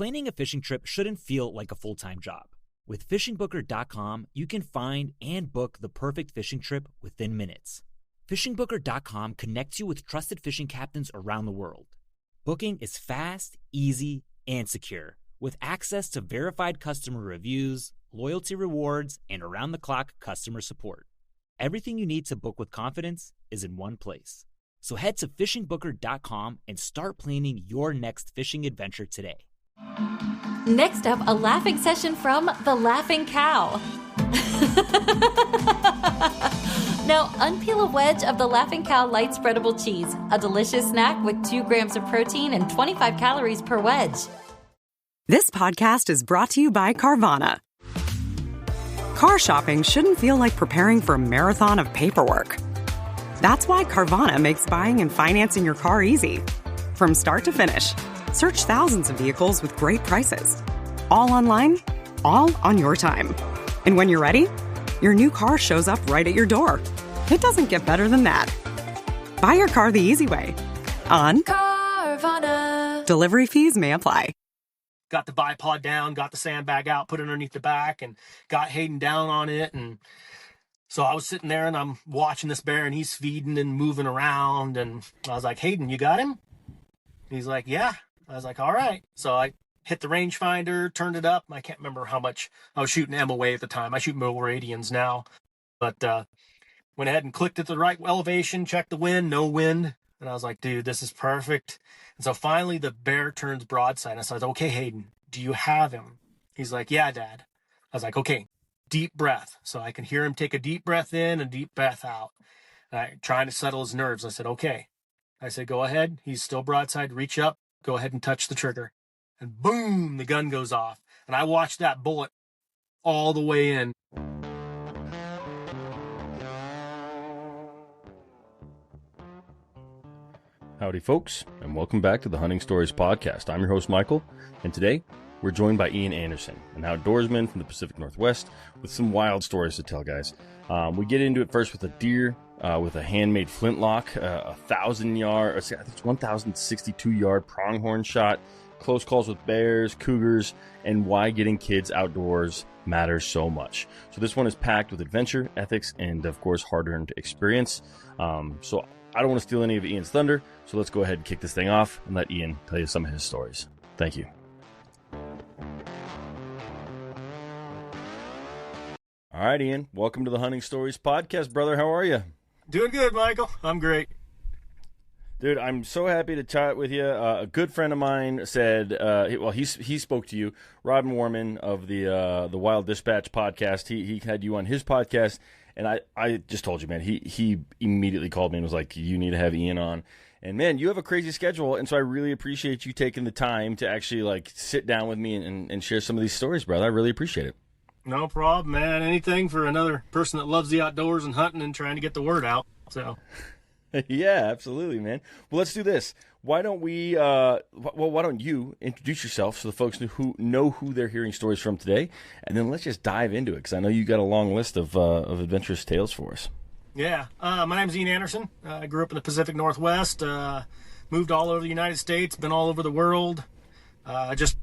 Planning a fishing trip shouldn't feel like a full-time job. With FishingBooker.com, you can find and book the perfect fishing trip within minutes. FishingBooker.com connects you with trusted fishing captains around the world. Booking is fast, easy, and secure, with access to verified customer reviews, loyalty rewards, and around-the-clock customer support. Everything you need to book with confidence is in one place. So head to FishingBooker.com and start planning your next fishing adventure today. Next up, a laughing session from The Laughing Cow. Now, unpeel a wedge of The Laughing Cow light spreadable cheese, a delicious snack with 2 grams of protein and 25 calories per wedge. This podcast is brought to you by Carvana. Car shopping shouldn't feel like preparing for a marathon of paperwork. That's why Carvana makes buying and financing your car easy. From start to finish, search thousands of vehicles with great prices. All online, all on your time. And when you're ready, your new car shows up right at your door. It doesn't get better than that. Buy your car the easy way. On Carvana. Delivery fees may apply. Got the bipod down, got the sandbag out, put it underneath the back, and got Hayden down on it. And so I was sitting there and I'm watching this bear and he's feeding and moving around. And I was like, Hayden, you got him? He's like, yeah. I was like, all right. So I hit the rangefinder, turned it up. I can't remember how much I was shooting MOA at the time. I shoot Meridians now. But went ahead and clicked at the right elevation, checked the wind, no wind. And I was like, dude, this is perfect. And so finally the bear turns broadside. I said, okay, Hayden, do you have him? He's like, yeah, Dad. I was like, okay, deep breath. So I can hear him take a deep breath in and deep breath out. And I trying to settle his nerves. I said, okay. I said, go ahead. He's still broadside. Reach up. Go ahead and touch the trigger. And boom, the gun goes off. And I watched that bullet all the way in. Howdy, folks, and welcome back to the Hunting Stories Podcast. I'm your host, Michael, and today we're joined by Ean Anderson, an outdoorsman from the Pacific Northwest with some wild stories to tell, guys. We get into it first with a deer with a handmade flintlock, 1,062-yard pronghorn shot, close calls with bears, cougars, and why getting kids outdoors matters so much. So this one is packed with adventure, ethics, and of course hard-earned experience. So I don't want to steal any of Ian's thunder, so let's go ahead and kick this thing off and let Ian tell you some of his stories. Thank you. All right, Ian, welcome to the Hunting Stories Podcast, brother. How are you? Doing good, Michael. I'm great. Dude, I'm so happy to chat with you. A good friend of mine said, he spoke to you, Robin Warman of the Wild Dispatch podcast. He had you on his podcast, and I just told you, man, he immediately called me and was like, you need to have Ian on. And, man, you have a crazy schedule, and so I really appreciate you taking the time to actually, like, sit down with me and share some of these stories, brother. I really appreciate it. No problem, man. Anything for another person that loves the outdoors and hunting and trying to get the word out. So, yeah, absolutely, man. Well, let's do this. Why don't we? Why don't you introduce yourself so the folks who know who they're hearing stories from today, and then let's just dive into it because I know you got a long list of adventurous tales for us. Yeah, my name's Ean Anderson. I grew up in the Pacific Northwest. Moved all over the United States. Been all over the world. Just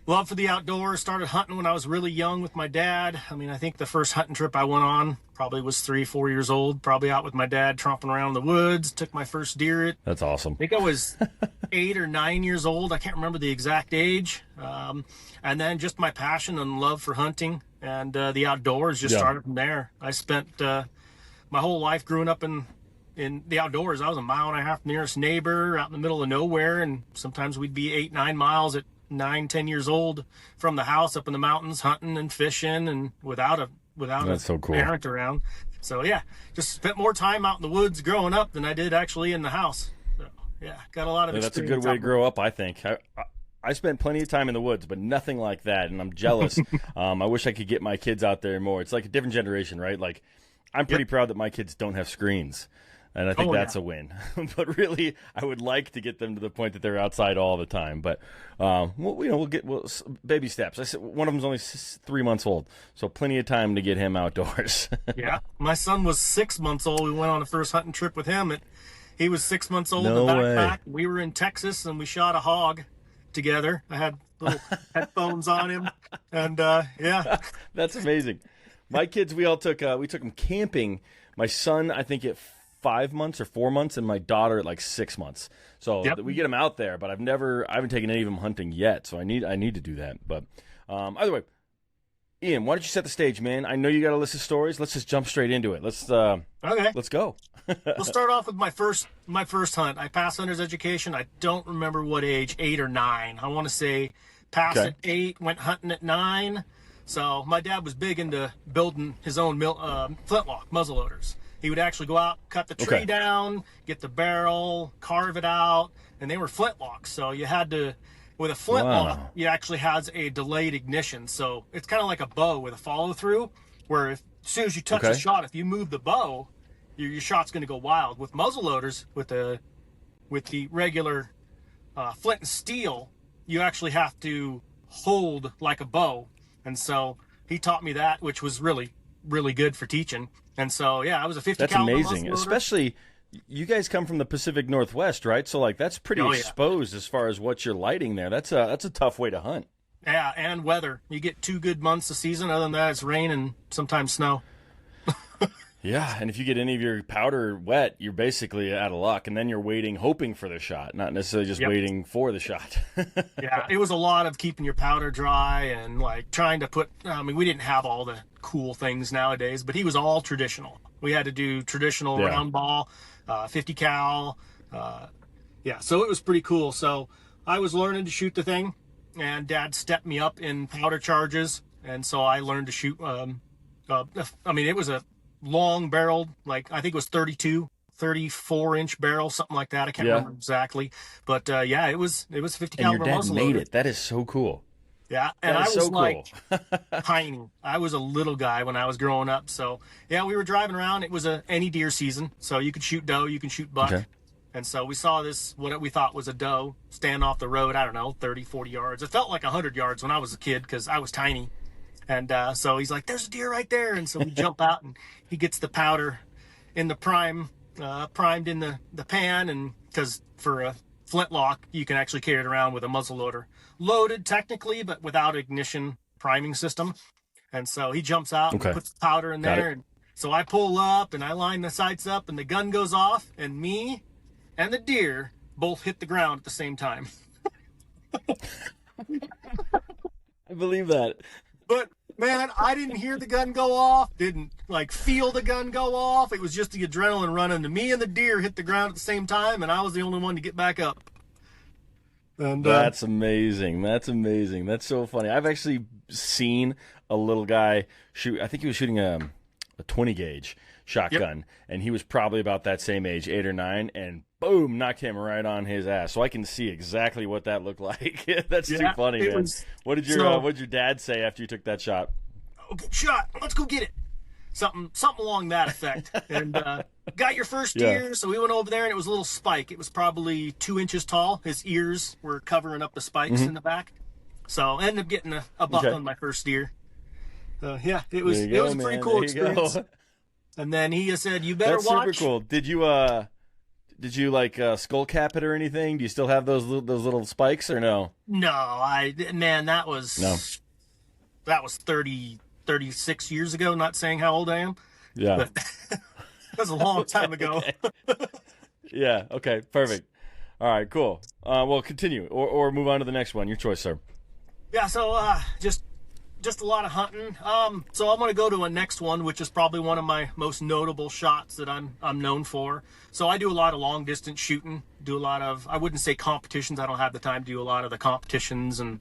love for the outdoors. Started hunting when I was really young with my dad. I mean, I think the first hunting trip I went on probably was 3-4 years old. Probably out with my dad tromping around the woods. Took my first deer. That's awesome. I think I was 8 or 9 years old. I can't remember the exact age. And then just my passion and love for hunting and the outdoors just started from there. I spent my whole life growing up in the outdoors. I was 1.5 miles nearest neighbor out in the middle of nowhere. And sometimes we'd be 8-9 miles at 9-10 years old from the house up in the mountains hunting and fishing and without a so cool. parent around. So yeah, just spent more time out in the woods growing up than I did actually in the house. So yeah, got a lot of experience. That's a good way to grow up, I think. I spent plenty of time in the woods, but nothing like that, and I'm jealous. I wish I could get my kids out there more. It's like a different generation, right? Like, I'm pretty proud that my kids don't have screens. And I think that's a win. But really, I would like to get them to the point that they're outside all the time. But we'll get baby steps. I said one of them's only 3 months old, so plenty of time to get him outdoors. Yeah, my son was 6 months old. We went on a first hunting trip with him. He was 6 months old. No in the backpack. way. We were in Texas and we shot a hog. together. I had little headphones on him, and yeah. That's amazing. My kids, we took them camping. My son, I think at 5 months or 4 months, and my daughter at like 6 months. So we get them out there, but I haven't taken any of them hunting yet. So I need to do that. But either way, Ian, why don't you set the stage, man? I know you got a list of stories. Let's just jump straight into it. Let's go. We'll start off with my first hunt. I passed hunter's education. I don't remember what age, 8 or 9. I want to say passed at 8, went hunting at 9. So my dad was big into building his own flintlock muzzleloaders. He would actually go out, cut the tree down, get the barrel, carve it out, and they were flintlocks. So you had to, with a flintlock, it actually has a delayed ignition. So it's kind of like a bow with a follow through, where as soon as you touch the shot, if you move the bow, your shot's going to go wild. With muzzleloaders, with the regular flint and steel, you actually have to hold like a bow. And so he taught me that, which was really, really good for teaching. And so, yeah, I was a 50 caliber That's amazing. muzzleloader. Especially, you guys come from the Pacific Northwest, right? So, like, that's pretty exposed as far as what you're lighting there. That's a tough way to hunt. Yeah, and weather. You get 2 good months a season. Other than that, it's rain and sometimes snow. Yeah, and if you get any of your powder wet, you're basically out of luck, and then you're waiting, hoping for the shot, not necessarily just waiting for the shot. Yeah, it was a lot of keeping your powder dry and, like, trying to put, we didn't have all the cool things nowadays, but he was all traditional. We had to do traditional round ball, 50 cal. So it was pretty cool. So I was learning to shoot the thing, and Dad stepped me up in powder charges, and so I learned to shoot. It was a long barreled, like I think it was 34-inch barrel, something like that. I can't remember exactly, but it was 50 caliber muzzleloader. And your dad made it. That is so cool. Yeah, and I was like tiny. I was a little guy when I was growing up. So yeah, we were driving around. It was any deer season, so you could shoot doe, you can shoot buck. Okay. And so we saw this, what we thought was a doe, stand off the road, I don't know, 30, 40 yards. It felt like 100 yards when I was a kid because I was tiny. And so he's like, there's a deer right there. And so we jump out, and he gets the powder in the primed in the pan. And because for a flintlock, you can actually carry it around with a muzzleloader. Loaded technically, but without ignition priming system. And so he jumps out and puts the powder in there. And so I pull up and I line the sights up, and the gun goes off, and me and the deer both hit the ground at the same time. I believe that. But man, I didn't hear the gun go off, didn't feel the gun go off. It was just the adrenaline running. Me and the deer hit the ground at the same time, and I was the only one to get back up. And that's amazing. That's amazing. That's so funny. I've actually seen a little guy shoot. I think he was shooting a 20 gauge shotgun, and he was probably about that same age, 8 or 9, and boom, knocked him right on his ass. So I can see exactly what that looked like. That's too funny, man. What did your dad say after you took that shot? Oh, good shot. Let's go get it. Something along that effect. And got your first deer. So we went over there, and it was a little spike. It was probably 2 inches tall. His ears were covering up the spikes in the back. So I ended up getting a buck on my first deer. It was a pretty cool experience. And then he said, "You better watch." That's super cool. Did you like skull cap it or anything? Do you still have those little spikes or no? No, that was 36 years ago. Not saying how old I am. Yeah, but that was a long time ago. Yeah. Okay. Perfect. All right. Cool. Well, continue or move on to the next one. Your choice, sir. Yeah. So just a lot of hunting. So I'm going to go to a next one, which is probably one of my most notable shots that I'm known for. So I do a lot of long distance shooting, do a lot of, I wouldn't say competitions. I don't have the time to do a lot of the competitions and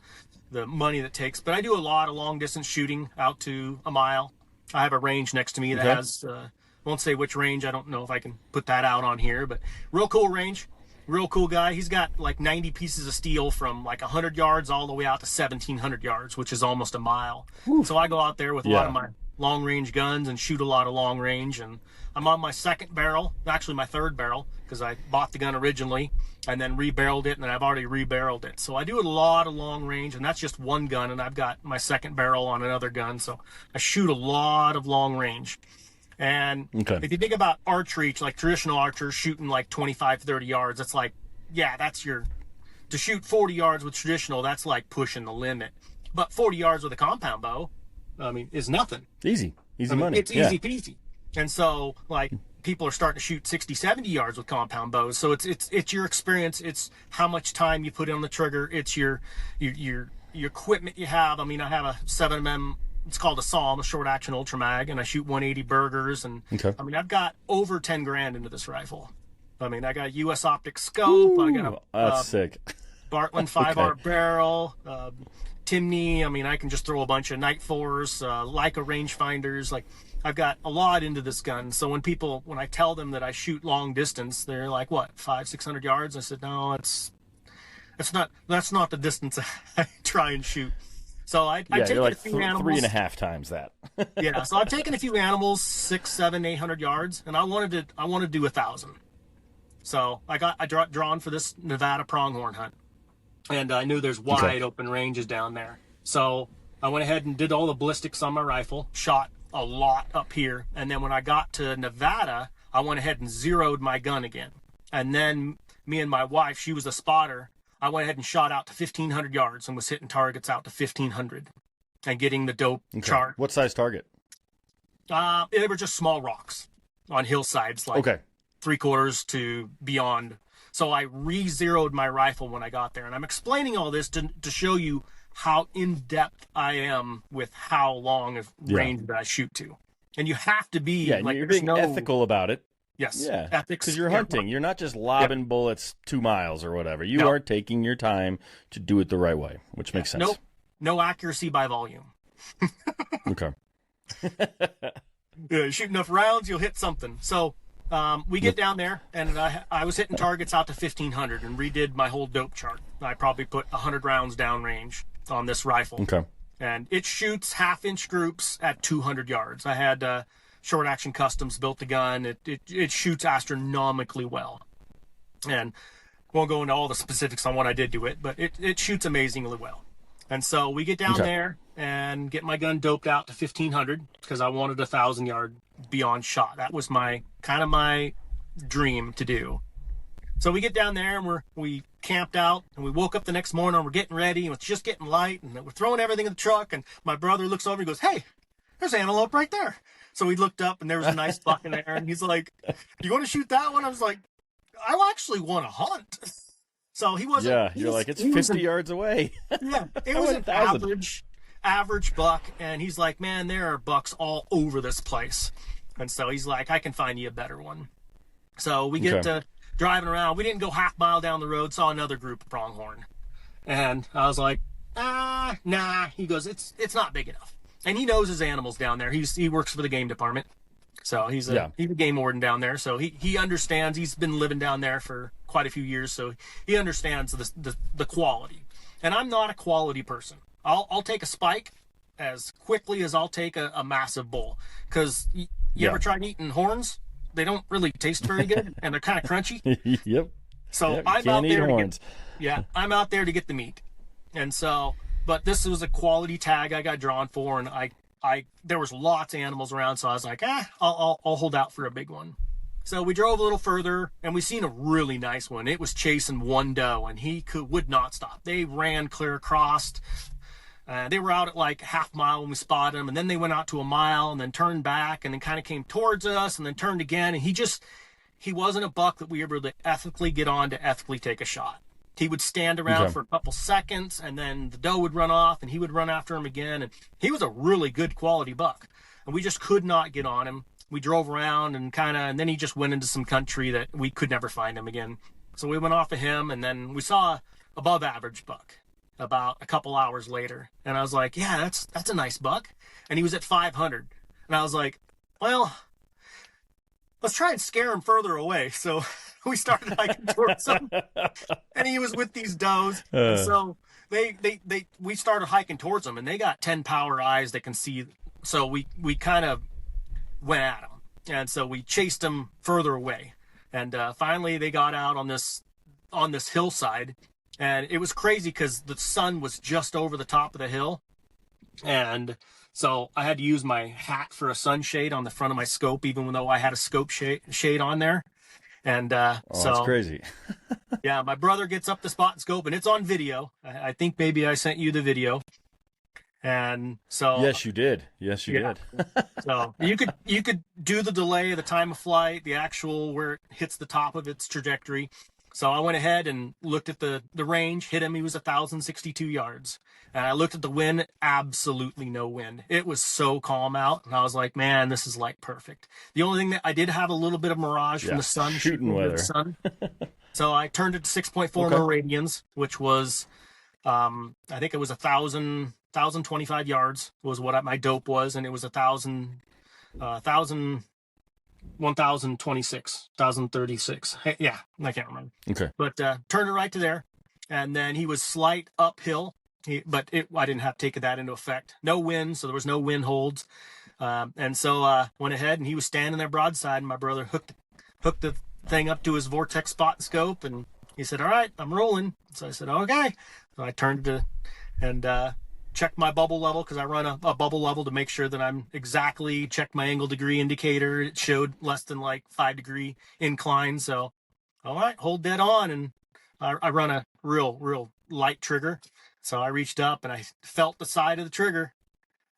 the money that takes, but I do a lot of long distance shooting out to a mile. I have a range next to me that has, I won't say which range. I don't know if I can put that out on here, but real cool range. Real cool guy. He's got like 90 pieces of steel from like 100 yards all the way out to 1,700 yards, which is almost a mile. Oof. So I go out there with a lot of my long range guns and shoot a lot of long range. And I'm on my second barrel, actually my third barrel, because I bought the gun originally and then rebarreled it, and then I've already rebarreled it. So I do a lot of long range, and that's just one gun, and I've got my second barrel on another gun. So I shoot a lot of long range. And if you think about archery, like traditional archers shooting like 25, 30 yards, it's like, that's your to shoot 40 yards with traditional, that's like pushing the limit. But 40 yards with a compound bow, I mean, is nothing. Easy money. It's easy peasy. And so, like, people are starting to shoot 60, 70 yards with compound bows. So it's your experience. It's how much time you put on the trigger. It's your equipment you have. I mean, I have a 7mm. It's called a Psalm, a short action ultra mag, and I shoot 180 burgers. And okay. I mean, I've got over 10 grand into this rifle. I mean, I got a US optic scope. Ooh, I got a that's sick. Bartland 5R barrel, Timney. I mean, I can just throw a bunch of Night 4s, Leica rangefinders. Like, I've got a lot into this gun. So when I tell them that I shoot long distance, they're like, what, 500-600 yards? I said, no, that's not the distance I try and shoot. So I've taken like a few animals. 3.5 times that. Yeah, so I've taken a few animals, 600, 700, 800 yards, and I wanted to do 1,000. So I drawn for this Nevada pronghorn hunt, and I knew there's wide open ranges down there. So I went ahead and did all the ballistics on my rifle, shot a lot up here, and then when I got to Nevada, I went ahead and zeroed my gun again. And then me and my wife, she was a spotter, I went ahead and shot out to 1,500 yards and was hitting targets out to 1,500 and getting the dope chart. What size target? They were just small rocks on hillsides, like 3/4 to beyond. So I re-zeroed my rifle when I got there. And I'm explaining all this to show you how in-depth I am with how long of range that I shoot to. And you have to be... Yeah, like, you're being ethical about it. Yes. Yeah. Ethics. Because you're hunting. You're not just lobbing bullets 2 miles or whatever. You are taking your time to do it the right way, which makes sense. No accuracy by volume. Okay. You shoot enough rounds, you'll hit something. So we get down there, and I was hitting targets out to 1,500 and redid my whole dope chart. I probably put 100 rounds downrange on this rifle. Okay. And it shoots half-inch groups at 200 yards. I had Short Action Customs built the gun. It shoots astronomically well. And won't go into all the specifics on what I did to it, but it shoots amazingly well. And so we get down there and get my gun doped out to 1,500 because I wanted 1,000 yard beyond shot. That was my dream to do. So we get down there and we camped out, and we woke up the next morning and we're getting ready, and it's just getting light, and we're throwing everything in the truck, and my brother looks over and goes, "Hey, there's antelope right there." So we looked up and there was a nice buck in there, and he's like, "You want to shoot that one?" I was like, "I actually want to hunt." So he wasn't. Yeah, you're like, it's 50 yards away. Yeah, it was an average buck, and he's like, "Man, there are bucks all over this place." And so he's like, "I can find you a better one." So we get to driving around. We didn't go half mile down the road, saw another group of pronghorn. And I was like, nah. He goes, it's not big enough. And he knows his animals down there. He works for the game department. So he's a game warden down there. So he understands. He's been living down there for quite a few years. So he understands the quality. And I'm not a quality person. I'll take a spike as quickly as I'll take a massive bull. Because you ever tried eating horns? They don't really taste very good, and they're kind of crunchy. Yep. So I'm out there I'm out there to get the meat. And so, but this was a quality tag I got drawn for, and there was lots of animals around, so I was like, I'll hold out for a big one. So we drove a little further, and we seen a really nice one. It was chasing one doe, and he would not stop. They ran clear across. They were out at like half mile when we spotted them, and then they went out to a mile and then turned back and then kind of came towards us and then turned again. And he wasn't a buck that we were able to ethically get on to ethically take a shot. He would stand around for a couple seconds, and then the doe would run off, and he would run after him again. And he was a really good quality buck, and we just could not get on him. We drove around and then he just went into some country that we could never find him again. So we went off of him, and then we saw above average buck about a couple hours later, and I was like, yeah, that's a nice buck. And he was at 500, and I was like, well, let's try and scare him further away. So we started hiking towards him, and he was with these does. And so we started hiking towards him, and they got 10 power eyes that can see. So we kind of went at him, and so we chased him further away, and finally they got out on this hillside. And it was crazy because the sun was just over the top of the hill. And so I had to use my hat for a sunshade on the front of my scope, even though I had a scope shade on there. And so that's crazy. yeah, my brother gets up the spot and scope, and it's on video. I think maybe I sent you the video. And so Yes, you did. Yes, you did. So you could do the delay, the time of flight, the actual where it hits the top of its trajectory. So I went ahead and looked at the range, hit him. He was 1,062 yards. And I looked at the wind, absolutely no wind. It was so calm out. And I was like, man, this is like perfect. The only thing that I did have a little bit of mirage from the sun. Shooting weather. The sun. So I turned it to 6.4 meridians, which was, I think it was 1,025 yards was what my dope was. And it was 1,026, 1,036. Yeah, I can't remember. Okay. But turned it right to there. And then he was slight uphill. I didn't have to take that into effect. No wind, so there was no wind holds. And so went ahead, and he was standing there broadside, and my brother hooked the thing up to his vortex spot and scope, and he said, all right, I'm rolling. So I said, okay. So I turned to and checked my bubble level, because I run a bubble level to make sure that I'm exactly, checked my angle degree indicator. It showed less than like 5-degree incline. So, all right, hold dead on. And I run a real light trigger. So I reached up and I felt the side of the trigger,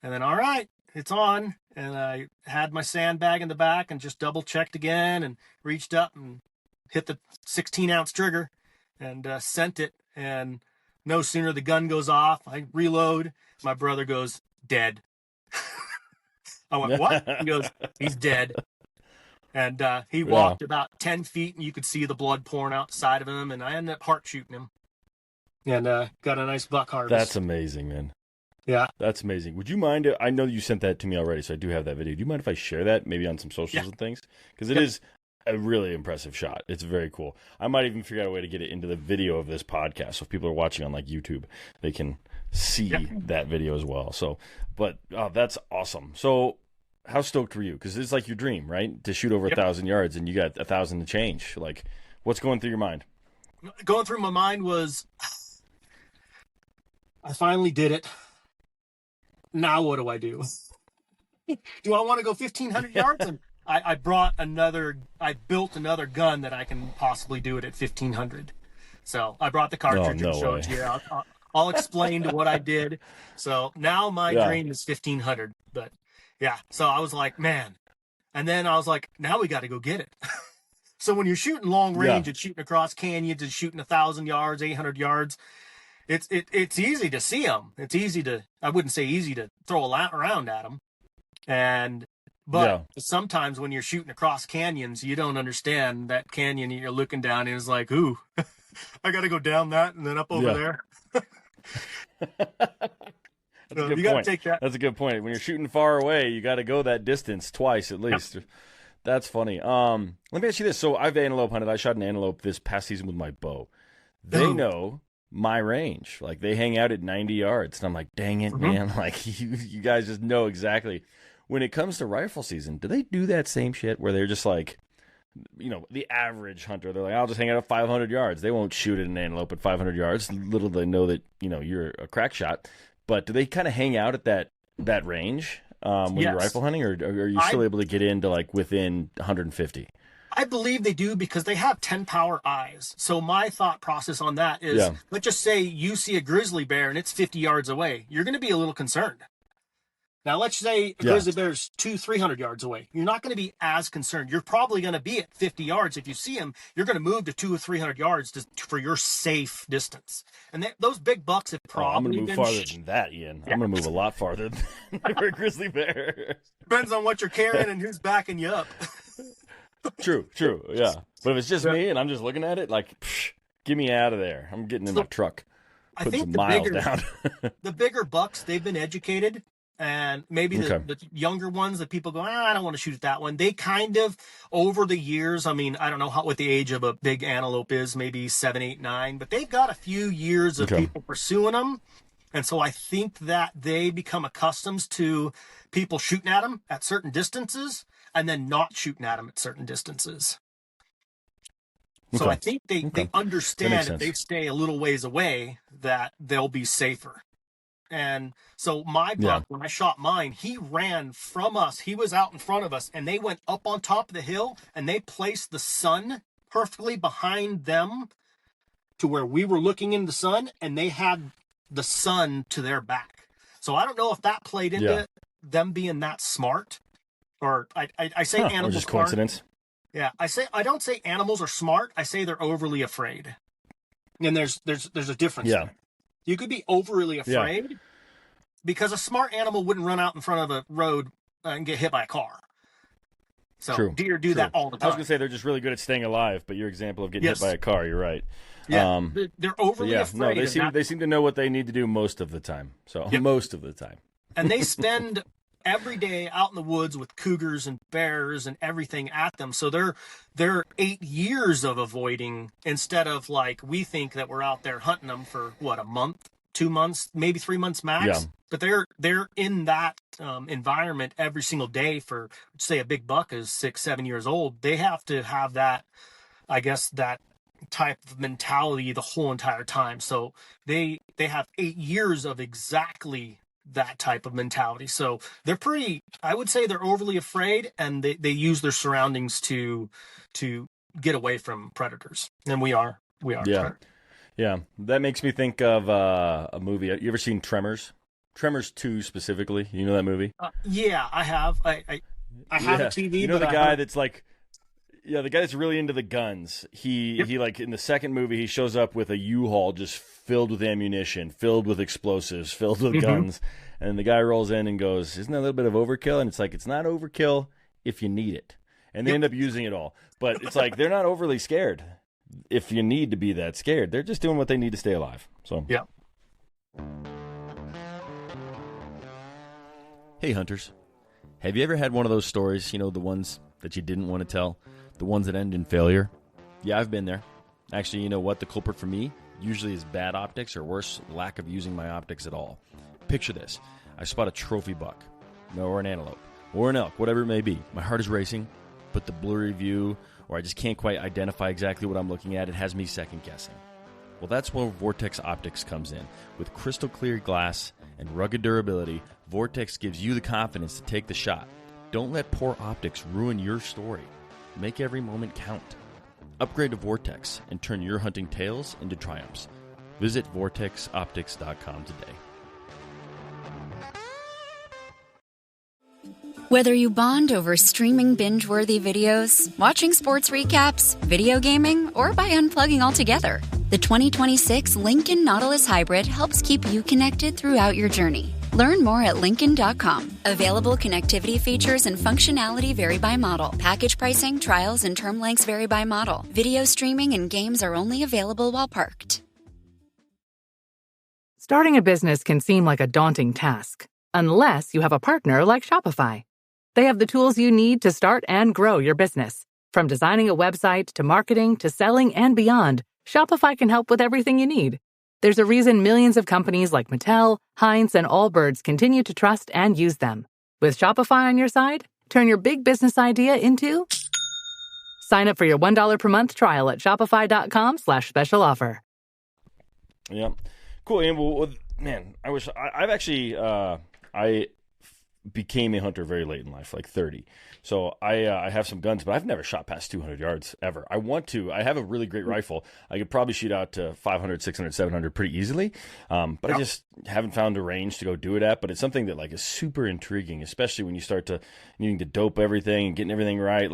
and then, all right, it's on. And I had my sandbag in the back and just double checked again and reached up and hit the 16-ounce trigger and sent it. And no sooner the gun goes off, I reload. My brother goes, dead. I went, what? He goes, he's dead. And he walked about 10 feet, and you could see the blood pouring out the side of him. And I ended up heart shooting him. And got a nice buck harvest. That's amazing, man. Yeah. That's amazing. Would you mind? I know you sent that to me already, so I do have that video. Do you mind if I share that maybe on some socials and things? Because it is a really impressive shot. It's very cool. I might even figure out a way to get it into the video of this podcast. So if people are watching on like YouTube, they can see that video as well. So, but that's awesome. So how stoked were you? Because it's like your dream, right? To shoot over 1,000 yards, and you got 1,000 to change. Like, what's going through your mind? Going through my mind was, I finally did it. Now what do I do? Do I want to go 1,500 yards? And I built another gun that I can possibly do it at 1,500. So I brought the cartridge and showed it to you. I'll explain to what I did. So now my dream is 1,500. But yeah, so I was like, man. And then I was like, now we got to go get it. So when you're shooting long range and shooting across canyons and shooting 1,000 yards, 800 yards, it's easy to see them. It's easy to, I wouldn't say easy to throw a lot around at them. But sometimes when you're shooting across canyons, you don't understand that canyon. You're looking down and it's like, ooh, I got to go down that and then up over there. That's a good point. Take that. That's a good point. When you're shooting far away, you got to go that distance twice at least. That's funny. Let me ask you this. So I've antelope hunted. I shot an antelope this past season with my bow. They know my range. Like, they hang out at 90 yards. And I'm like, dang it, man. Like, you guys just know exactly. When it comes to rifle season, do they do that same shit where they're just like, you know, the average hunter, they're like, I'll just hang out at 500 yards. They won't shoot at an antelope at 500 yards. Little they know that, you know, you're a crack shot. But do they kind of hang out at that range when you're rifle hunting, or are you still able to get into like within 150? I believe they do, because they have 10 power eyes. So my thought process on that is, let's just say you see a grizzly bear and it's 50 yards away. You're going to be a little concerned. Now, let's say a grizzly bear's 300 yards away. You're not going to be as concerned. You're probably going to be at 50 yards. If you see him, you're going to move to 200 or 300 yards for your safe distance. And those big bucks have probably I'm going to move farther than that, Ian. I'm going to move a lot farther than a grizzly bear. Depends on what you're carrying and who's backing you up. True, yeah. But if it's just me and I'm just looking at it, like, get me out of there. I'm getting in my truck. I think the bigger bucks, they've been educated. And maybe the younger ones that people go, I don't want to shoot at that one. They kind of, over the years, I mean, I don't know what the age of a big antelope is, maybe 7, 8, 9, but they've got a few years of people pursuing them. And so I think that they become accustomed to people shooting at them at certain distances and then not shooting at them at certain distances. So I think they understand if they stay a little ways away that they'll be safer. And so my buck, when I shot mine, he ran from us. He was out in front of us, and they went up on top of the hill, and they placed the sun perfectly behind them to where we were looking into the sun, and they had the sun to their back. So I don't know if that played into them being that smart, or I say animals or just smart. coincidence. Yeah, I don't say animals are smart. I say they're overly afraid. And there's a difference. Yeah. There. You could be overly afraid because a smart animal wouldn't run out in front of a road and get hit by a car. So True. deer do that all the time. I was going to say they're just really good at staying alive, but your example of getting hit by a car, you're right. Yeah, they're overly afraid. No, they seem to know what they need to do most of the time. So most of the time. And they spend every day out in the woods with cougars and bears and everything at them. So they're 8 years of avoiding, instead of like we think that we're out there hunting them for what, a month, 2 months, maybe 3 months max. Yeah. But they're in that environment every single day for, say, a big buck is 6-7 years old. They have to have that, I guess, that type of mentality the whole entire time. So they have 8 years of exactly that type of mentality. So they're pretty, I would say they're overly afraid, and they use their surroundings to get away from predators. And we are predators. Yeah. That makes me think of a movie. You ever seen Tremors? Tremors 2 specifically. You know that movie? Yeah, I have. I have a TV. You know the guy that's like, the guy that's really into the guns. He like in the second movie, he shows up with a U-Haul just filled with ammunition, filled with explosives, filled with guns. And the guy rolls in and goes, "Isn't that a little bit of overkill?" And it's like, it's not overkill if you need it. And they end up using it all. But it's like, they're not overly scared if you need to be that scared. They're just doing what they need to stay alive. So yeah. Hey, hunters. Have you ever had one of those stories, the ones that you didn't want to tell? The ones that end in failure? Yeah, I've been there. Actually, you know what? The culprit for me usually is bad optics, or worse, lack of using my optics at all. Picture this. I spot a trophy buck, or an antelope, or an elk, whatever it may be. My heart is racing, but the blurry view, or I just can't quite identify exactly what I'm looking at, it has me second guessing. Well, that's where Vortex Optics comes in. With crystal clear glass and rugged durability, Vortex gives you the confidence to take the shot. Don't let poor optics ruin your story. Make every moment count. Upgrade to Vortex and turn your hunting tales into triumphs. Visit vortexoptics.com today. Whether you bond over streaming binge-worthy videos, watching sports recaps, video gaming, or by unplugging altogether, the 2026 Lincoln Nautilus Hybrid helps keep you connected throughout your journey. Learn more at Lincoln.com. Available connectivity features and functionality vary by model. Package pricing, trials, and term lengths vary by model. Video streaming and games are only available while parked. Starting a business can seem like a daunting task, unless you have a partner like Shopify. They have the tools you need to start and grow your business. From designing a website to marketing to selling and beyond, Shopify can help with everything you need. There's a reason millions of companies like Mattel, Heinz, and Allbirds continue to trust and use them. With Shopify on your side, turn your big business idea into... Sign up for your $1 per month trial at shopify.com/special offer. Yeah. Cool. And well, man, I've actually, I became a hunter very late in life, like 30. So I have some guns, but I've never shot past 200 yards ever. I want to. I have a really great rifle. I could probably shoot out to 500, 600, 700 pretty easily. But I just haven't found a range to go do it at. But it's something that is super intriguing, especially when you start to needing to dope everything and getting everything right.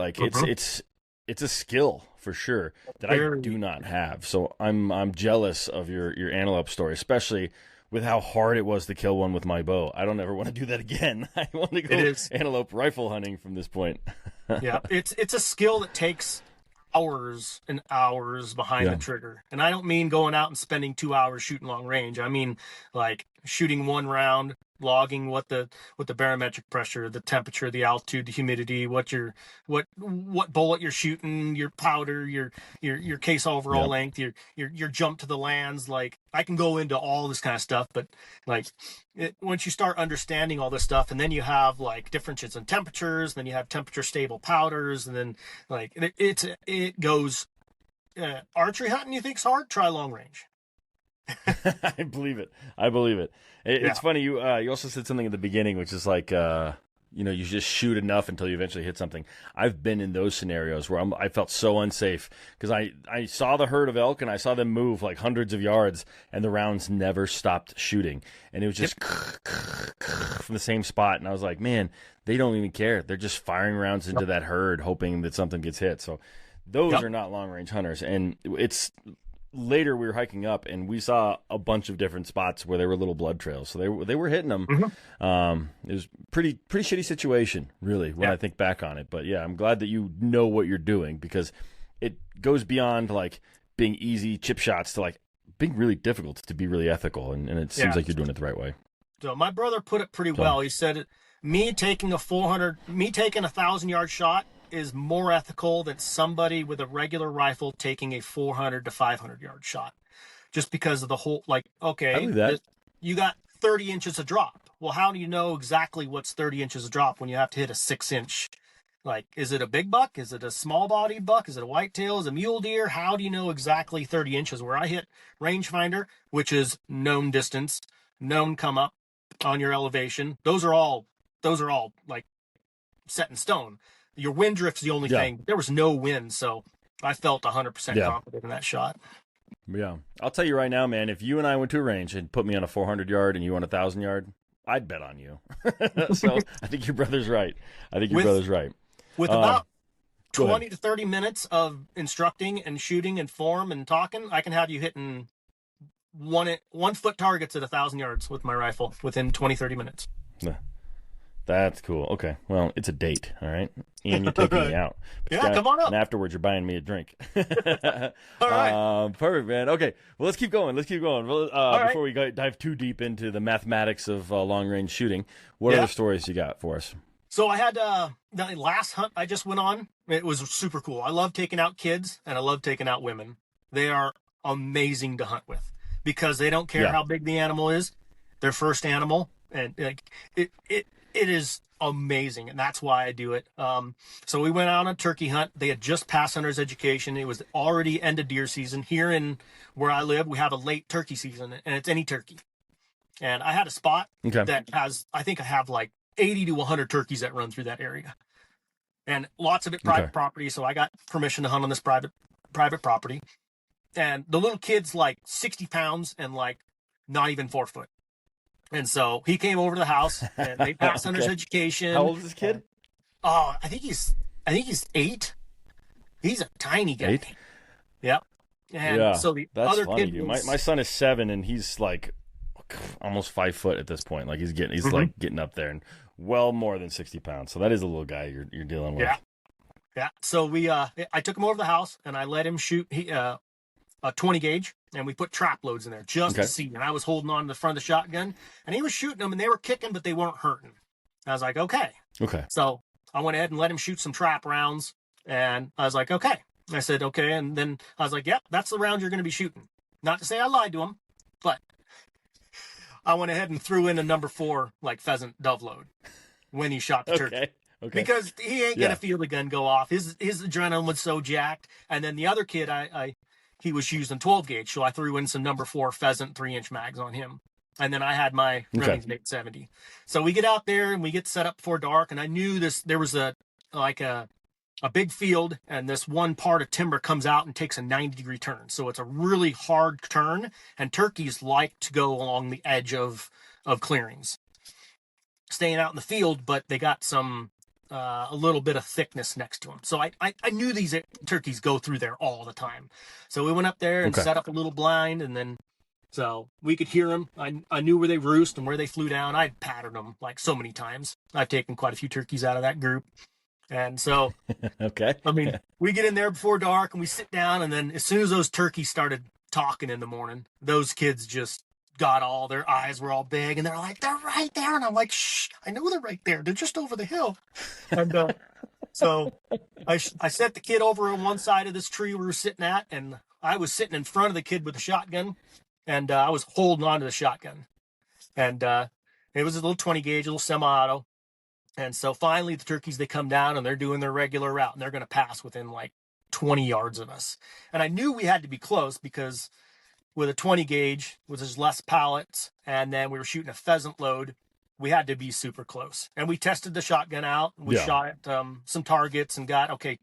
It's a skill for sure that I do not have. So I'm jealous of your antelope story, especially with how hard it was to kill one with my bow. I don't ever want to do that again. I want to go antelope rifle hunting from this point. Yeah, it's a skill that takes hours and hours behind the trigger. And I don't mean going out and spending 2 hours shooting long range. I mean shooting one round, logging what the barometric pressure, the temperature, the altitude, the humidity, what bullet you're shooting, your powder, your case overall length, your jump to the lands. I can go into all this kind of stuff, but once you start understanding all this stuff, and then you have differences in temperatures, then you have temperature stable powders, and then it goes. Archery hunting you think's hard? Try long range. I believe it. It's funny. You also said something at the beginning, which is you just shoot enough until you eventually hit something. I've been in those scenarios where I felt so unsafe because I saw the herd of elk and I saw them move like hundreds of yards and the rounds never stopped shooting. And it was just from the same spot. And I was like, man, they don't even care. They're just firing rounds into that herd hoping that something gets hit. So those are not long-range hunters. And it's later we were hiking up and we saw a bunch of different spots where there were little blood trails. So they were hitting them. It was pretty shitty situation, really, when I think back on it. But yeah, I'm glad that you know what you're doing because it goes beyond like being easy chip shots to like being really difficult to be really ethical. And it seems like you're doing it the right way. So my brother put it pretty well. He said, me taking a 1,000-yard shot is more ethical than somebody with a regular rifle taking a 400 to 500-yard shot, just because of the whole, like, okay, you got 30 inches of drop. Well, how do you know exactly what's 30 inches of drop when you have to hit a 6-inch? Like, is it a big buck? Is it a small bodied buck? Is it a whitetail? Is it a mule deer? How do you know exactly 30 inches? Where I hit rangefinder, which is known distance, known come up on your elevation. Those are all like set in stone. Your wind drift's the only thing. There was no wind, so I felt 100% confident in that shot. Yeah. I'll tell you right now, man, if you and I went to a range and put me on a 400-yard and you on a 1,000-yard, I'd bet on you. So I think your brother's right. With about 20 to 30 minutes of instructing and shooting and form and talking, I can have you hitting 1-foot targets at 1,000 yards with my rifle within 20, 30 minutes. That's cool. Okay. Well, it's a date, all right? And you're taking me out. Come on up. And afterwards, you're buying me a drink. All right. Perfect, man. Okay. Well, let's keep going. Before we dive too deep into the mathematics of long-range shooting, what other stories you got for us? So I had the last hunt I just went on. It was super cool. I love taking out kids, and I love taking out women. They are amazing to hunt with because they don't care how big the animal is. Their first animal, and it is amazing, and that's why I do it. So we went out on a turkey hunt. They had just passed hunter's education. It was already end of deer season. Here in where I live, we have a late turkey season, and it's any turkey. And I had a spot that has, I think I have like 80 to 100 turkeys that run through that area. And lots of it private property, so I got permission to hunt on this private property. And the little kid's like 60 pounds and like not even 4 foot. And so he came over to the house and they passed hunter's education. How old is this kid? I think he's 8. He's a tiny guy. 8? Yep. And so the other funny, kid was... my son is 7 and he's like almost 5 foot at this point. Like he's like getting up there and well more than 60 pounds. So that is a little guy you're dealing with. Yeah. So I took him over to the house and I let him shoot a 20 gauge, and we put trap loads in there just to see. And I was holding on to the front of the shotgun, and he was shooting them, and they were kicking, but they weren't hurting. I was like, okay. So I went ahead and let him shoot some trap rounds, and I was like, okay. I said, okay, and then I was like, yep, that's the round you're going to be shooting. Not to say I lied to him, but I went ahead and threw in a number 4 like pheasant dove load when he shot the turkey. Okay. Because he ain't gonna feel the gun go off. His adrenaline was so jacked. And then the other kid, he was using 12 gauge, so I threw in some number 4 pheasant 3-inch mags on him. And then I had my Remington 870. So we get out there and we get set up before dark, and I knew there was a big field, and this one part of timber comes out and takes a 90-degree turn. So it's a really hard turn, and turkeys like to go along the edge of clearings, staying out in the field, but they got some a little bit of thickness next to them. So I knew these turkeys go through there all the time. So we went up there and set up a little blind, and then so we could hear them. I knew where they roost and where they flew down. I'd patterned them like so many times. I've taken quite a few turkeys out of that group. And so, I mean, we get in there before dark and we sit down, and then as soon as those turkeys started talking in the morning, those kids just got all, their eyes were all big, and they're like, they're right there. And I'm like, shh, I know they're right there. They're just over the hill. And so I set the kid over on one side of this tree we were sitting at, and I was sitting in front of the kid with the shotgun, and I was holding on to the shotgun. And it was a little 20 gauge, a little semi-auto. And so finally the turkeys, they come down and they're doing their regular route, and they're going to pass within like 20 yards of us. And I knew we had to be close because with a 20 gauge, which is less pallets, and then we were shooting a pheasant load, we had to be super close. And we tested the shotgun out. We shot at some targets and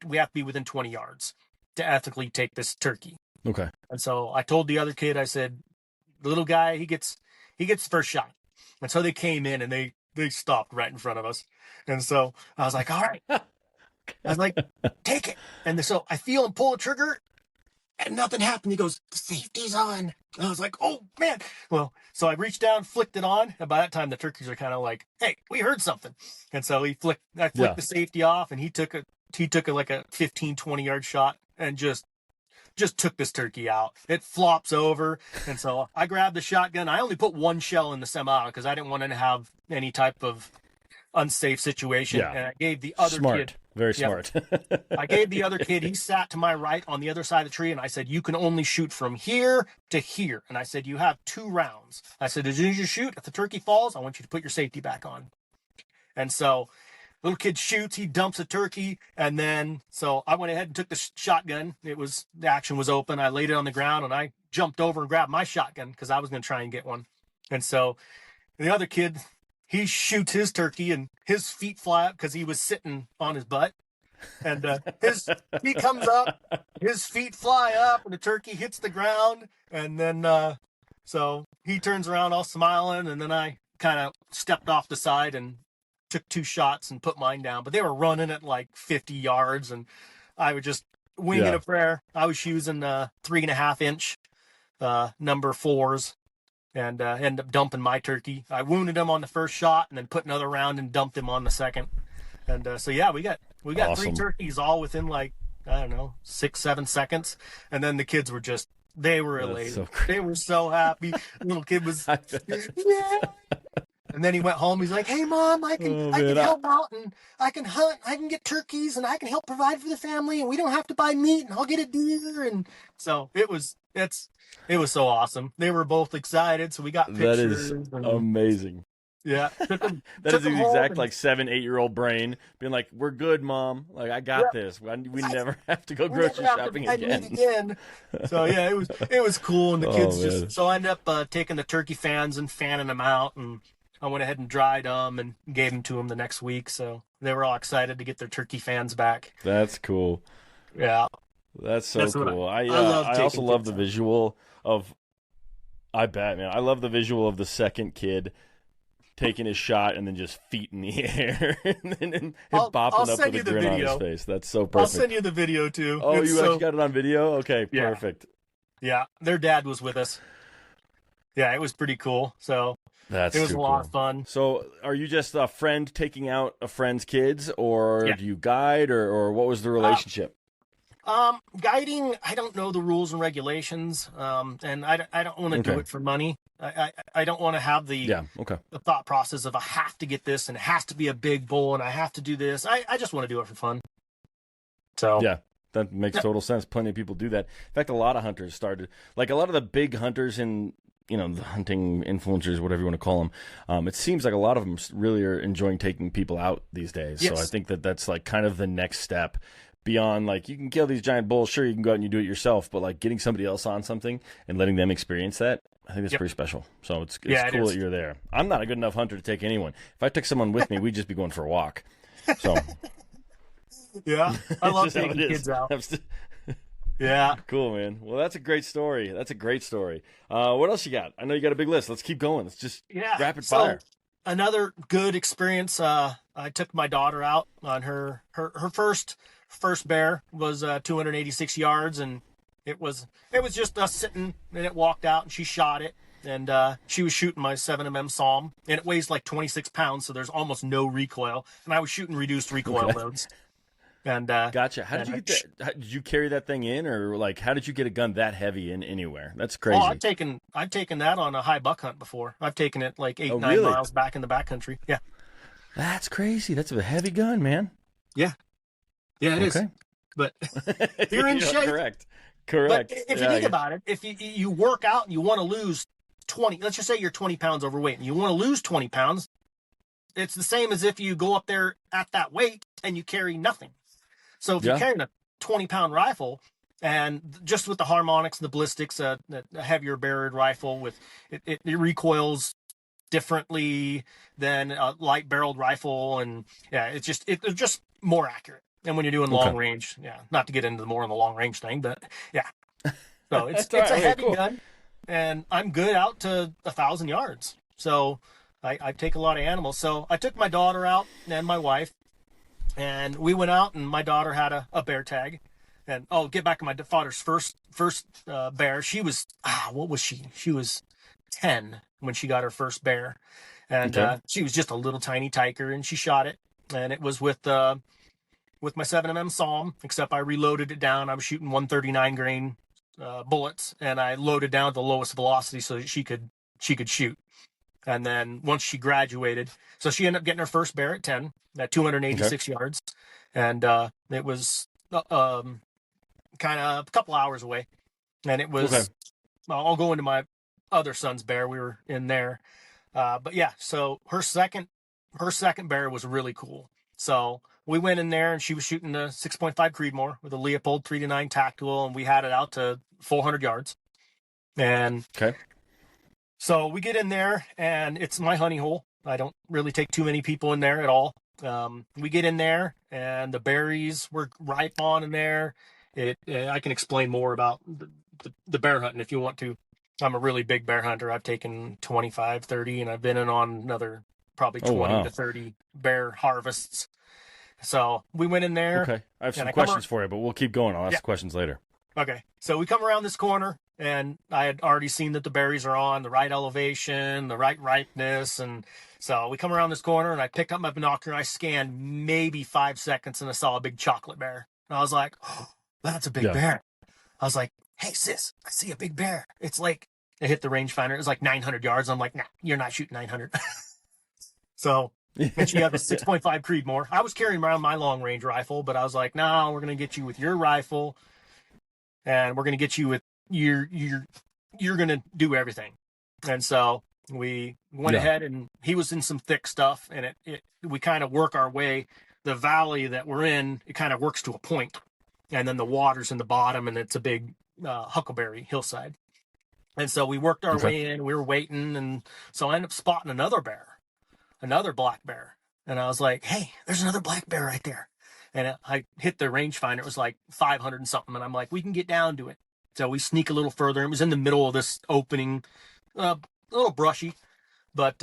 we have to be within 20 yards to ethically take this turkey. Okay. And so I told the other kid, I said, the little guy, he gets the first shot. And so they came in and they stopped right in front of us. And so I was like, all right. I was like, take it. And so I feel him pull the trigger and nothing happened. He goes, the safety's on. And I was like, oh man. Well, so I reached down, flicked it on. And by that time, the turkeys are kind of like, hey, we heard something. And so I flicked the safety off, and he took like a 15, 20-yard shot and just took this turkey out. It flops over. And so I grabbed the shotgun. I only put one shell in the semi-auto because I didn't want to have any type of unsafe situation. Yeah. And I gave the other kid. Very smart. I gave the other kid, he sat to my right on the other side of the tree, and I said, you can only shoot from here to here. And I said, you have 2 rounds. I said, as soon as you shoot, if the turkey falls, I want you to put your safety back on. And so little kid shoots, he dumps a turkey, and then so I went ahead and took the shotgun. The action was open. I laid it on the ground, and I jumped over and grabbed my shotgun because I was going to try and get one. And so the other kid, he shoots his turkey, and his feet fly up because he was sitting on his butt. And he comes up, his feet fly up, and the turkey hits the ground. And then so he turns around all smiling, and then I kind of stepped off the side and took 2 shots and put mine down. But they were running at like 50 yards, and I was just winging a prayer. I was using 3.5-inch number 4s. And ended up dumping my turkey. I wounded him on the first shot, and then put another round and dumped him on the second. And so yeah, we got awesome. 3 turkeys all within like, I don't know, 6-7 seconds. And then the kids were they were elated. So they were so happy. The little kid was yeah. And then he went home. He's like, hey mom, I can help out, and I can hunt, I can get turkeys, and I can help provide for the family, and we don't have to buy meat, and I'll get a deer. And so it was so awesome. They were both excited, so we got pictures. That is amazing. Yeah. That is the exact like 7-8-year-old brain being like, we're good, mom. Like, I got this. We never have to go grocery shopping again. So yeah, it was cool. And the kids so I ended up taking the turkey fans and fanning them out, and I went ahead and dried them and gave them to them the next week. So they were all excited to get their turkey fans back. That's cool. Yeah. That's cool. I also love the visual of, I bet, man. I love the visual of the second kid taking his shot and then just feet in the air and then bopping up with a grin on his face. That's so perfect. I'll send you the video too. Oh, you actually got it on video? Okay, perfect. Yeah, their dad was with us. Yeah, it was pretty cool. So it was a lot of fun. So are you just a friend taking out a friend's kids, or do you guide, or what was the relationship? Guiding, I don't know the rules and regulations, and I don't want to do it for money. I don't want to have the thought process of I have to get this, and it has to be a big bull, and I have to do this. I just want to do it for fun. So yeah, that makes total sense. Plenty of people do that. In fact, a lot of hunters started, like a lot of the big hunters in, the hunting influencers, whatever you want to call them. It seems like a lot of them really are enjoying taking people out these days. Yes. So I think that's like kind of the next step. Beyond, like, you can kill these giant bulls, sure, you can go out and you do it yourself, but like getting somebody else on something and letting them experience that, I think that's pretty special. So it's cool that you're there. I'm not a good enough hunter to take anyone. If I took someone with me, we'd just be going for a walk. So yeah, I love taking kids out. Yeah, cool, man. Well, that's a great story. What else you got? I know you got a big list. Let's keep going. Let's just rapid fire. Another good experience. I took my daughter out on her first bear was 286 yards, and it was just us sitting, and it walked out, and she shot it, and she was shooting my 7mm Psalm, and it weighs like 26 pounds, so there's almost no recoil, and I was shooting reduced recoil loads. And gotcha. How did you get that? Did you carry that thing in, or like how did you get a gun that heavy in anywhere? That's crazy. Oh, I've taken that on a high buck hunt before. I've taken it like 8-9 miles back in the backcountry. Yeah. That's crazy. That's a heavy gun, man. Yeah. Yeah, it is. But you're in shape. Correct. But if you think about it, if you work out and you want to lose 20, let's just say you're 20 pounds overweight and you want to lose 20 pounds, it's the same as if you go up there at that weight and you carry nothing. So if you're carrying a 20-pound rifle, and just with the harmonics and the ballistics, a heavier barreled rifle with it recoils differently than a light barreled rifle. And yeah, it's just more accurate. And when you're doing long range, not to get into more on the long range thing, but yeah. So it's a heavy gun, and I'm good out to 1,000 yards. So I take a lot of animals. So I took my daughter out and my wife, and we went out, and my daughter had a bear tag. And get back to my father's first bear. She was what was she? She was 10 when she got her first bear, and she was just a little tiny tiger, and she shot it, and it was with my 7mm Psalm, except I reloaded it down. I was shooting 139 grain bullets, and I loaded down at the lowest velocity so that she could shoot. And then once she graduated, so she ended up getting her first bear at 10 at 286 yards, and it was kind of a couple hours away, and it was. I'll go into my other son's bear. We were in there, but yeah. So her second bear was really cool. So we went in there, and she was shooting a 6.5 Creedmoor with a Leopold 3-9 tactical, and we had it out to 400 yards. And so we get in there, and it's my honey hole. I don't really take too many people in there at all. We get in there, and the berries were ripe on in there. I can explain more about the bear hunting if you want to. I'm a really big bear hunter. I've taken 25, 30, and I've been in on another probably 20 to 30 bear harvests. So we went in there. Okay. I have some questions for you, but we'll keep going. I'll ask the questions later. Okay. So we come around this corner, and I had already seen that the berries are on the right elevation, the right ripeness. And so we come around this corner, and I picked up my binocular. I scanned maybe 5 seconds, and I saw a big chocolate bear. And I was like, oh, that's a big bear. I was like, hey, sis, I see a big bear. It's like, I hit the rangefinder. It was like 900 yards. I'm like, nah, you're not shooting 900. So, and she had a 6.5 Creedmoor. I was carrying around my long range rifle, but I was like, no, we're going to get you with your rifle, and we're going to get you with you're going to do everything. And so we went ahead, and he was in some thick stuff, and we kind of work our way. The valley that we're in, it kind of works to a point, and then the water's in the bottom, and it's a big huckleberry hillside. And so we worked our way in. We were waiting, and so I ended up spotting another black bear. And I was like, hey, there's another black bear right there. And I hit the rangefinder. It was like 500 and something. And I'm like, we can get down to it. So we sneak a little further. It was in the middle of this opening, a little brushy, but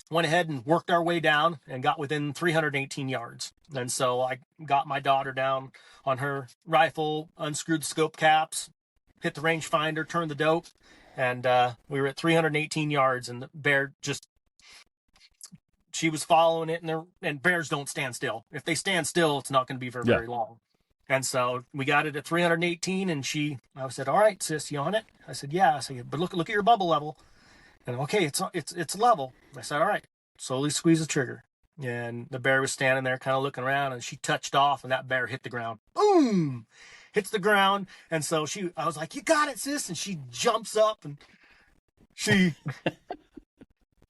went ahead and worked our way down and got within 318 yards. And so I got my daughter down on her rifle, unscrewed the scope caps, hit the rangefinder, turned the dope, and we were at 318 yards, and the bear she was following it, and bears don't stand still. If they stand still, it's not going to be for very long. And so we got it at 318, and I said, all right, sis, you on it? I said, yeah. I said, but look at your bubble level. And okay, it's level. I said, all right, slowly squeeze the trigger. And the bear was standing there kind of looking around, and she touched off, and that bear hit the ground. Boom! Hits the ground. And so I was like, you got it, sis. And she jumps up, and she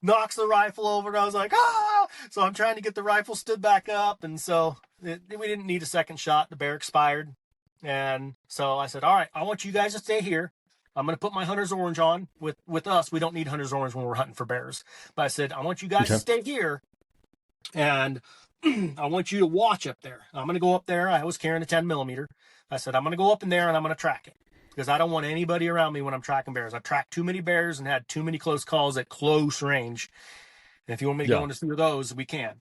knocks the rifle over, and I was like, ah! So I'm trying to get the rifle stood back up. And so we didn't need a second shot. The bear expired. And so I said, all right, I want you guys to stay here. I'm going to put my hunter's orange on. With us, we don't need hunter's orange when we're hunting for bears. But I said, I want you guys to stay here, and I want you to watch up there. I'm going to go up there. I was carrying a 10mm. I said, I'm going to go up in there, and I'm going to track it, because I don't want anybody around me when I'm tracking bears. I've tracked too many bears and had too many close calls at close range. And if you want me to go into some of those, we can.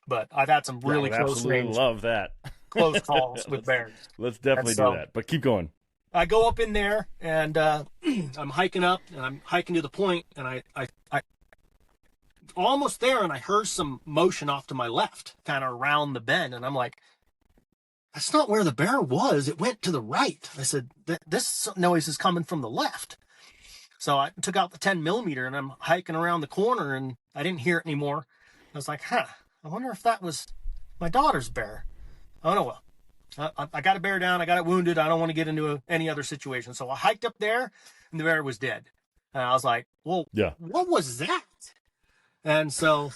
But I've had some really close range. Love that. Close calls with bears. Let's definitely do that. But keep going. I go up in there, and I'm hiking up, and I'm hiking to the point, and I almost there, and I heard some motion off to my left, kind of around the bend, and I'm like, that's not where the bear was. It went to the right. I said, this noise is coming from the left. So I took out the 10mm, and I'm hiking around the corner, and I didn't hear it anymore. I was like, I wonder if that was my daughter's bear. Oh, no, well. I got a bear down. I got it wounded. I don't want to get into any other situation. So I hiked up there, and the bear was dead. And I was like, well, what was that? And so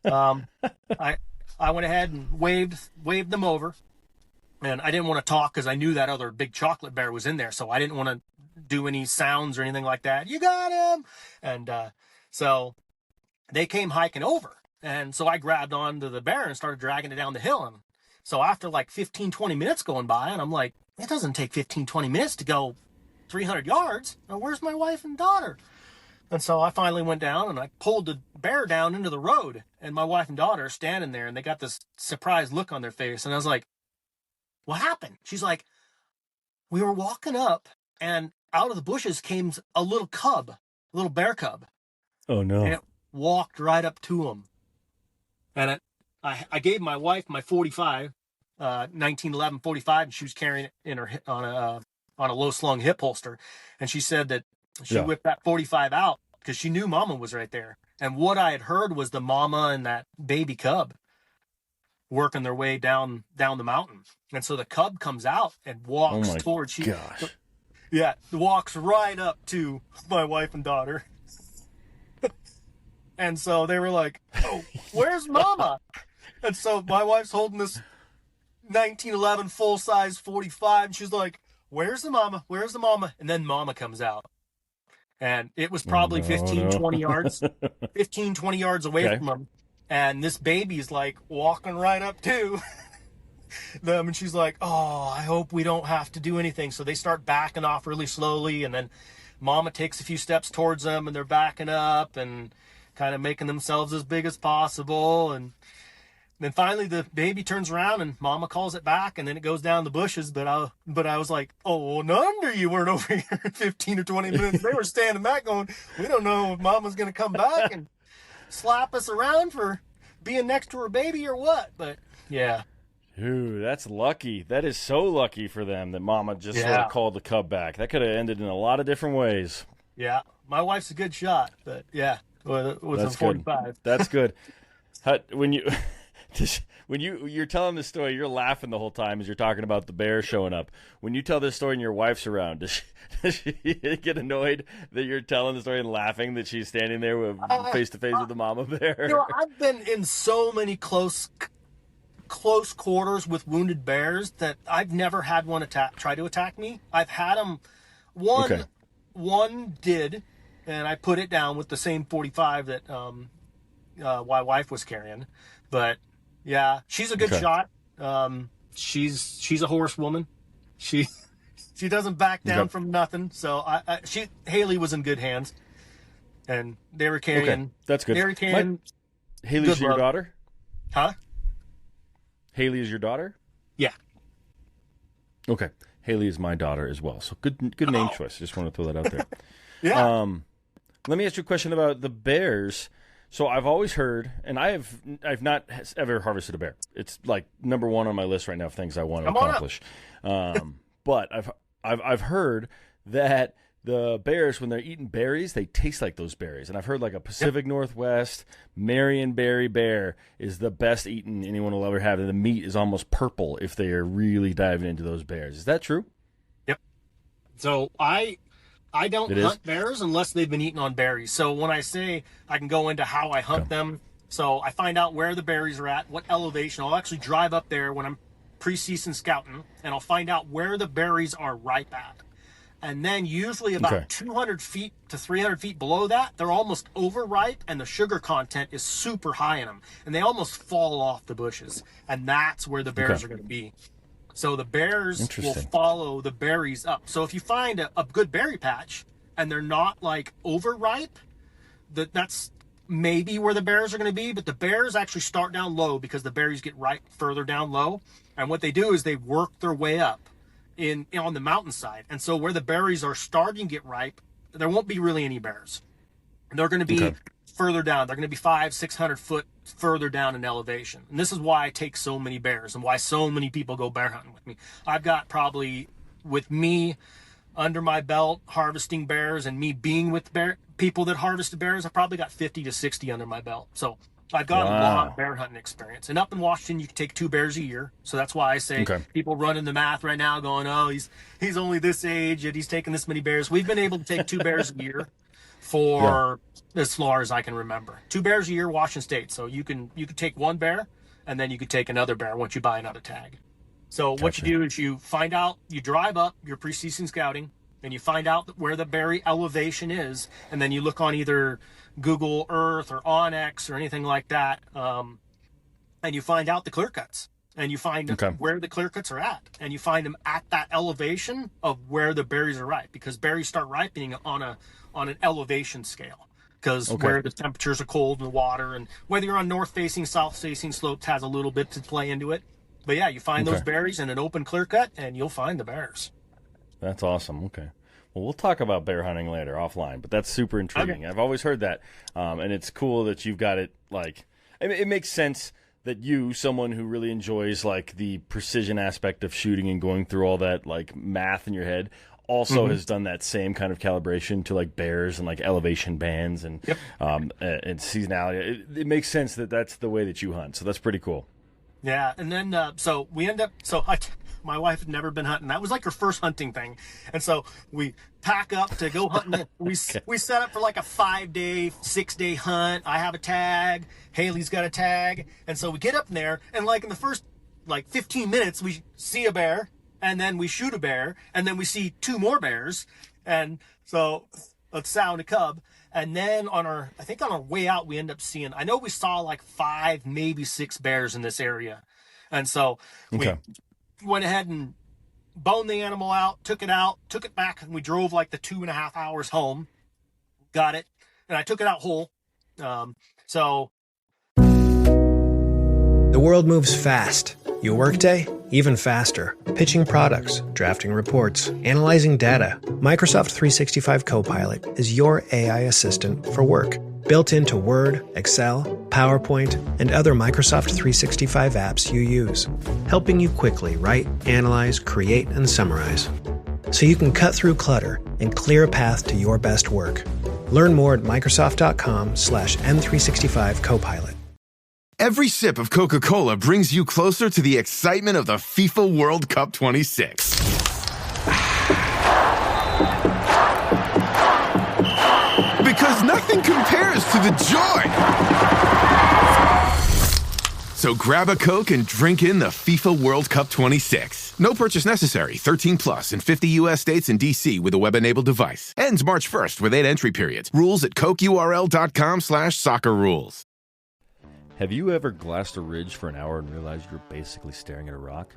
I went ahead and waved them over. And I didn't want to talk because I knew that other big chocolate bear was in there. So I didn't want to do any sounds or anything like that. You got him. And so they came hiking over. And so I grabbed onto the bear and started dragging it down the hill. And so after like 15, 20 minutes going by, and I'm like, it doesn't take 15, 20 minutes to go 300 yards. Now, where's my wife and daughter? And so I finally went down and I pulled the bear down into the road. And my wife and daughter are standing there and they got this surprised look on their face. And I was like, what happened? She's like, we were walking up and out of the bushes came a little cub, a little bear cub. Oh, no. And it walked right up to him. And I gave my wife my 45, 1911 45, and she was carrying it in her on a low slung hip holster. And she said that she whipped that 45 out because she knew Mama was right there. And what I had heard was the mama and that baby cub working their way down the mountain. And so the cub comes out and walks towards you. Gosh. Yeah, walks right up to my wife and daughter. And so they were like, oh, where's Mama? And so my wife's holding this 1911 full-size 45, and she's like, where's the mama? Where's the mama? And then Mama comes out. And it was probably 20 yards, 15, 20 yards away from them. And this baby's like walking right up to them. And she's like, oh, I hope we don't have to do anything. So they start backing off really slowly. And then Mama takes a few steps towards them and they're backing up and kind of making themselves as big as possible. And then finally the baby turns around and Mama calls it back, and then it goes down the bushes. But I was like, oh, no wonder you weren't over here in 15 or 20 minutes. They were standing back going, we don't know if Mama's going to come back and slap us around for being next to her baby or what. But yeah. Dude, that's lucky. That is so lucky for them that Mama just sort of called the cub back. That could have ended in a lot of different ways. Yeah. My wife's a good shot, but yeah, it was a 45. Good. That's good. When you're telling this story, you're laughing the whole time as you're talking about the bear showing up. When you tell this story and your wife's around, does she get annoyed that you're telling the story and laughing that she's standing there face to face with the mama bear? I've been in so many close quarters with wounded bears that I've never had one try to attack me. I've had them. One did, and I put it down with the same 45 that my wife was carrying, but. Yeah, she's a good shot. She's a horsewoman. She doesn't back down from nothing. So Haley was in good hands, and they were carrying. Okay. That's good. They were carrying. Haley's your daughter? Huh? Haley is your daughter? Yeah. Okay. Haley is my daughter as well. So good name choice. Just want to throw that out there. Yeah. Let me ask you a question about the bears. So I've always heard, and I've not ever harvested a bear. It's like number one on my list right now of things I want to accomplish. But I've heard that the bears, when they're eating berries, they taste like those berries. And I've heard like a Pacific Northwest Marionberry bear is the best eaten anyone will ever have. And the meat is almost purple if they are really diving into those bears. Is that true? Yep. So I don't hunt bears unless they've been eaten on berries. So when I say I can go into how I hunt them, so I find out where the berries are at, what elevation. I'll actually drive up there when I'm pre-season scouting, and I'll find out where the berries are ripe at. And then usually about 200 feet to 300 feet below that, they're almost overripe, and the sugar content is super high in them. And they almost fall off the bushes. And that's where the bears are going to be. So the bears will follow the berries up. So if you find a good berry patch and they're not like overripe, that's maybe where the bears are going to be. But the bears actually start down low because the berries get ripe further down low. And what they do is they work their way up on the mountainside. And so where the berries are starting to get ripe, there won't be really any bears. They're going to be further down. They're going to be 500-600 foot further down in elevation. And this is why I take so many bears and why so many people go bear hunting with me. I've got probably, with me under my belt harvesting bears and me being with people that harvested bears, I've probably got 50 to 60 under my belt. So I've got a lot of bear hunting experience. And up in Washington, you can take 2 bears a year. So that's why I say people running the math right now going, oh, he's only this age and he's taking this many bears. We've been able to take 2 bears a year for as far as I can remember. 2 bears a year, Washington State. So you could take 1 bear and then you could take another bear once you buy another tag. So what you do is you find out, you drive up, your pre-season scouting, and you find out where the berry elevation is, and then you look on either Google Earth or Onyx or anything like that, and you find out the clear cuts, and you find where the clear cuts are at, and you find them at that elevation of where the berries are ripe, because berries start ripening on an elevation scale, because where the temperatures are cold in the water, and whether you're on north facing, south facing slopes has a little bit to play into it. But yeah, you find those berries in an open clear cut, and you'll find the bears. That's awesome. Okay. Well, we'll talk about bear hunting later offline, but that's super intriguing. I've always heard that, and it's cool that you've got it. Like, it makes sense that you, someone who really enjoys like the precision aspect of shooting and going through all that like math in your head, also has done that same kind of calibration to like bears and like elevation bands and and seasonality. It makes sense that that's the way that you hunt. So that's pretty cool. Yeah, and then so we end up. My wife had never been hunting. That was like her first hunting thing, and so we pack up to go hunting. We set up for like a 5-day, 6-day hunt. I have a tag. Haley's got a tag, and so we get up there, and like in the first like 15 minutes, we see a bear, and then we shoot a bear, and then we see 2 more bears, and so a sow and a cub. And then on our way out, we end up seeing, I know we saw like 5, maybe 6 bears in this area. And so we went ahead and boned the animal out, took it back, and we drove like the 2.5 hours home, got it. And I took it out whole. So the world moves fast. Your workday, even faster. Pitching products, drafting reports, analyzing data. Microsoft 365 Copilot is your AI assistant for work. Built into Word, Excel, PowerPoint, and other Microsoft 365 apps you use. Helping you quickly write, analyze, create, and summarize. So you can cut through clutter and clear a path to your best work. Learn more at Microsoft.com/M365 Copilot. Every sip of Coca-Cola brings you closer to the excitement of the FIFA World Cup 26. Because nothing compares to the joy. So grab a Coke and drink in the FIFA World Cup 26. No purchase necessary. 13 plus in 50 U.S. states and D.C. with a web-enabled device. Ends March 1st with 8 entry periods. Rules at cokeurl.com/soccerrules. Have you ever glassed a ridge for an hour and realized you're basically staring at a rock?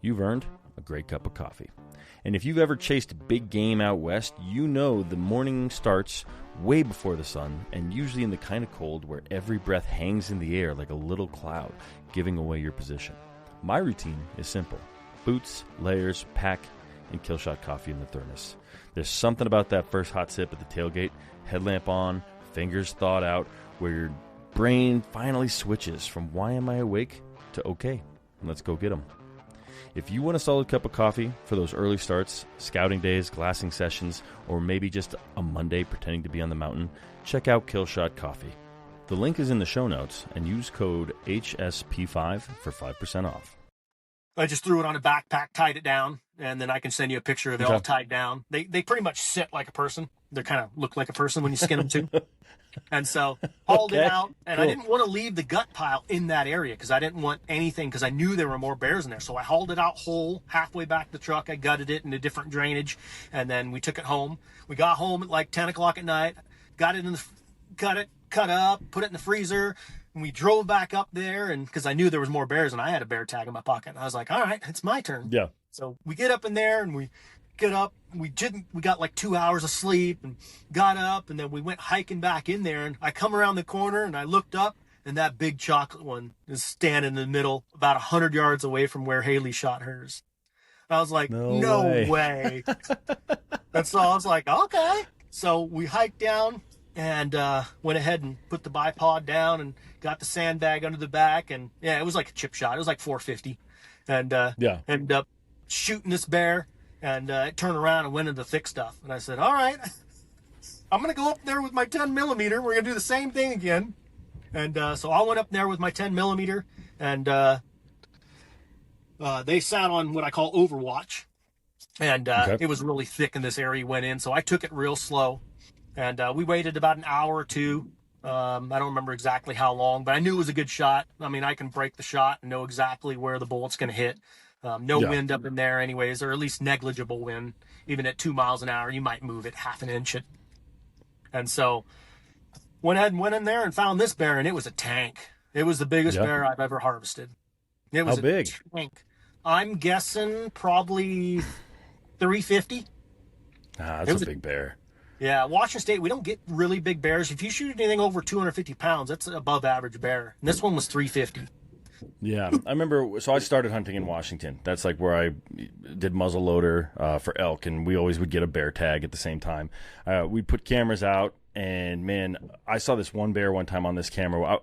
You've earned a great cup of coffee. And if you've ever chased big game out west, you know the morning starts way before the sun, and usually in the kind of cold where every breath hangs in the air like a little cloud, giving away your position. My routine is simple. Boots, layers, pack, and Killshot coffee in the thermos. There's something about that first hot sip at the tailgate, headlamp on, fingers thawed out, where your brain finally switches from why am I awake to okay, let's go get them. If you want a solid cup of coffee for those early starts, scouting days, glassing sessions, or maybe just a Monday pretending to be on the mountain, check out Killshot Coffee. The link is in the show notes, and use code HSP5 for 5% off. I just threw it on a backpack, tied it down, and then I can send you a picture of it all tied down. They pretty much sit like a person. They kind of look like a person when you skin them too. And so hauled it out, and I didn't want to leave the gut pile in that area because I didn't want anything, because I knew there were more bears in there. So I hauled it out whole, halfway back to the truck. I gutted it into different drainage, and then we took it home. We got home at like 10 o'clock at night, got it cut up, put it in the freezer, and we drove back up there, and because I knew there was more bears, and I had a bear tag in my pocket. And I was like, all right, it's my turn. Yeah. So we get up in there, and we get up. We got like 2 hours of sleep and got up, and then we went hiking back in there, and I come around the corner and I looked up, and that big chocolate one is standing in the middle about 100 yards away from where Haley shot hers. And I was like, no way. And so I was like, okay. So we hiked down and went ahead and put the bipod down and got the sandbag under the back, and yeah, it was like a chip shot. It was like 450, and ended up shooting this bear. And it turned around and went into thick stuff. And I said, all right, I'm going to go up there with my 10 millimeter. We're going to do the same thing again. And so I went up there with my 10 millimeter, and they sat on what I call overwatch. And it was really thick in this area we went in. So I took it real slow. And we waited about an hour or two. I don't remember exactly how long, but I knew it was a good shot. I mean, I can break the shot and know exactly where the bullet's going to hit. No wind up in there anyways, or at least negligible wind. Even at 2 miles an hour, you might move it half an inch. And so went in there and found this bear, and it was a tank. It was the biggest bear I've ever harvested. It was How big? Tank. I'm guessing probably 350. That's a big bear. Yeah, Washington State, we don't get really big bears. If you shoot anything over 250 pounds, that's an above average bear. And this one was 350. Yeah, I remember. So I started hunting in Washington. That's like where I did muzzleloader for elk, and we always would get a bear tag at the same time. We'd put cameras out, and man, I saw this one bear one time on this camera.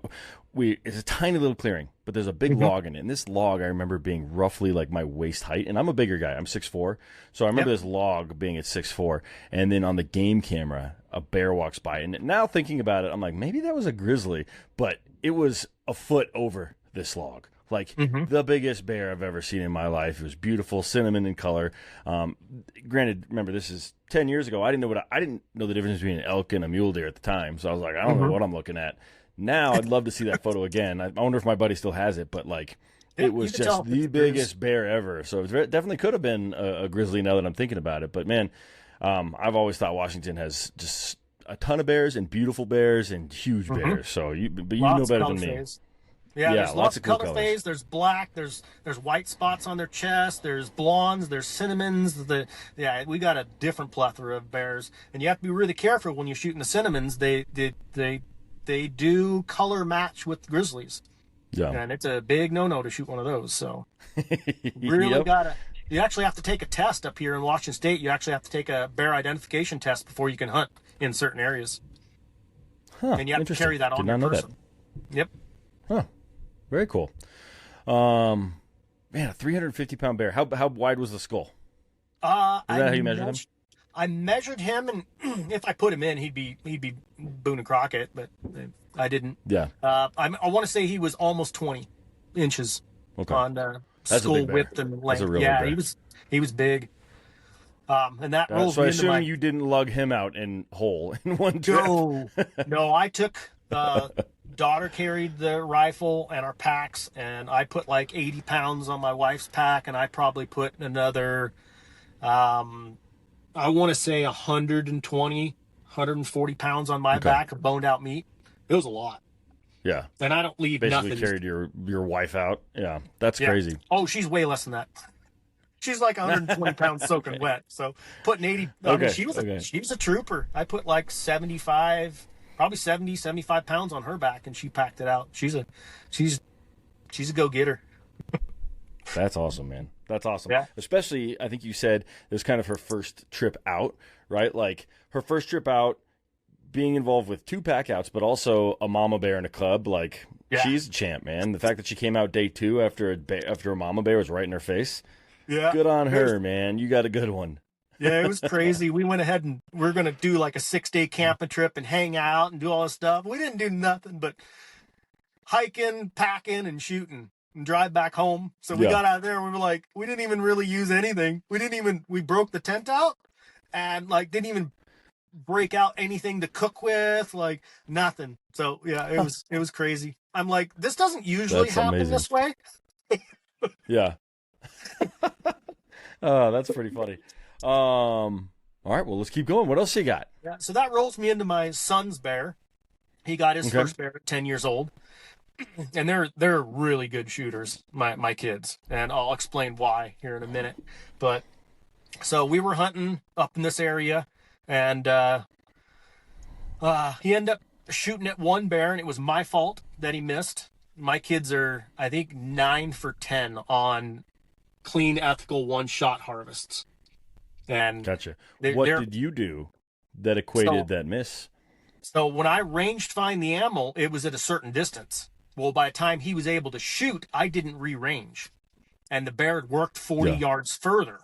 It's a tiny little clearing, but there's a big log in it. And this log, I remember being roughly like my waist height, and I'm a bigger guy. I'm 6'4", so I remember this log being at 6'4", and then on the game camera, a bear walks by. And now thinking about it, I'm like, maybe that was a grizzly, but it was a foot over this log. Like the biggest bear I've ever seen in my life. It was beautiful, cinnamon in color. Granted, remember, this is 10 years ago. I didn't know the difference between an elk and a mule deer at the time. So I was like, I don't know what I'm looking at. Now I'd love to see that photo again. I wonder if my buddy still has it, but like it was just the biggest bear ever. So it definitely could have been a grizzly now that I'm thinking about it. But man, I've always thought Washington has just a ton of bears and beautiful bears and huge bears. So you know better than me. Yeah, there's lots of color phase. There's black. There's white spots on their chest. There's blondes. There's cinnamons. We got a different plethora of bears, and you have to be really careful when you're shooting the cinnamons. They do color match with grizzlies. Yeah, and it's a big no-no to shoot one of those. So really you actually have to take a test up here in Washington State. You actually have to take a bear identification test before you can hunt in certain areas. And you have to carry that on your person. Yep. Huh. Very cool. Man, a 350-pound bear. How wide was the skull? Is that how you measured him? I measured him, and if I put him in, he'd be Boone and Crockett, but I didn't. Yeah. I want to say he was almost 20 inches on skull width and length. He was big. And that rolls so me I into assume you didn't lug him out in whole in one trip. No, I took. Daughter carried the rifle and our packs, and I put like 80 pounds on my wife's pack, and I probably put another, I want to say 120, 140 pounds on my back of boned out meat. It was a lot. Yeah. And I don't leave Basically nothing. Carried your wife out. Yeah. That's crazy. Oh, she's way less than that. She's like 120 pounds soaking wet. So putting 80, she was a trooper. I put like 75 pounds on her back, and she packed it out. She's a go-getter. That's awesome, man. That's awesome. Yeah. Especially, I think you said it was kind of her first trip out, right? Like her first trip out, being involved with 2 pack outs, but also a mama bear in a cub. Like she's a champ, man. The fact that she came out day 2 after a mama bear was right in her face. Yeah. Good on her, man. You got a good one. Yeah, it was crazy. We went ahead and we're going to do like a 6-day camping trip and hang out and do all this stuff. We didn't do nothing but hiking, packing, and shooting and drive back home. So we got out there and we were like, we didn't even really use anything. We broke the tent out and like didn't even break out anything to cook with, like nothing. So yeah, it was crazy. I'm like, this doesn't usually happen this way. Yeah. Oh, that's pretty funny. All right, well, let's keep going. What else you got? Yeah, so that rolls me into my son's bear. He got his first bear at 10 years old, and they're really good shooters, my kids, and I'll explain why here in a minute. But so we were hunting up in this area, and he ended up shooting at one bear, and it was my fault that he missed. My kids are, I think, 9 for 10 on clean, ethical one-shot harvests. And gotcha. What did you do that equated that miss? So when I ranged find the animal, it was at a certain distance. Well, by the time he was able to shoot, I didn't re-range. And the bear had worked 40 yards further.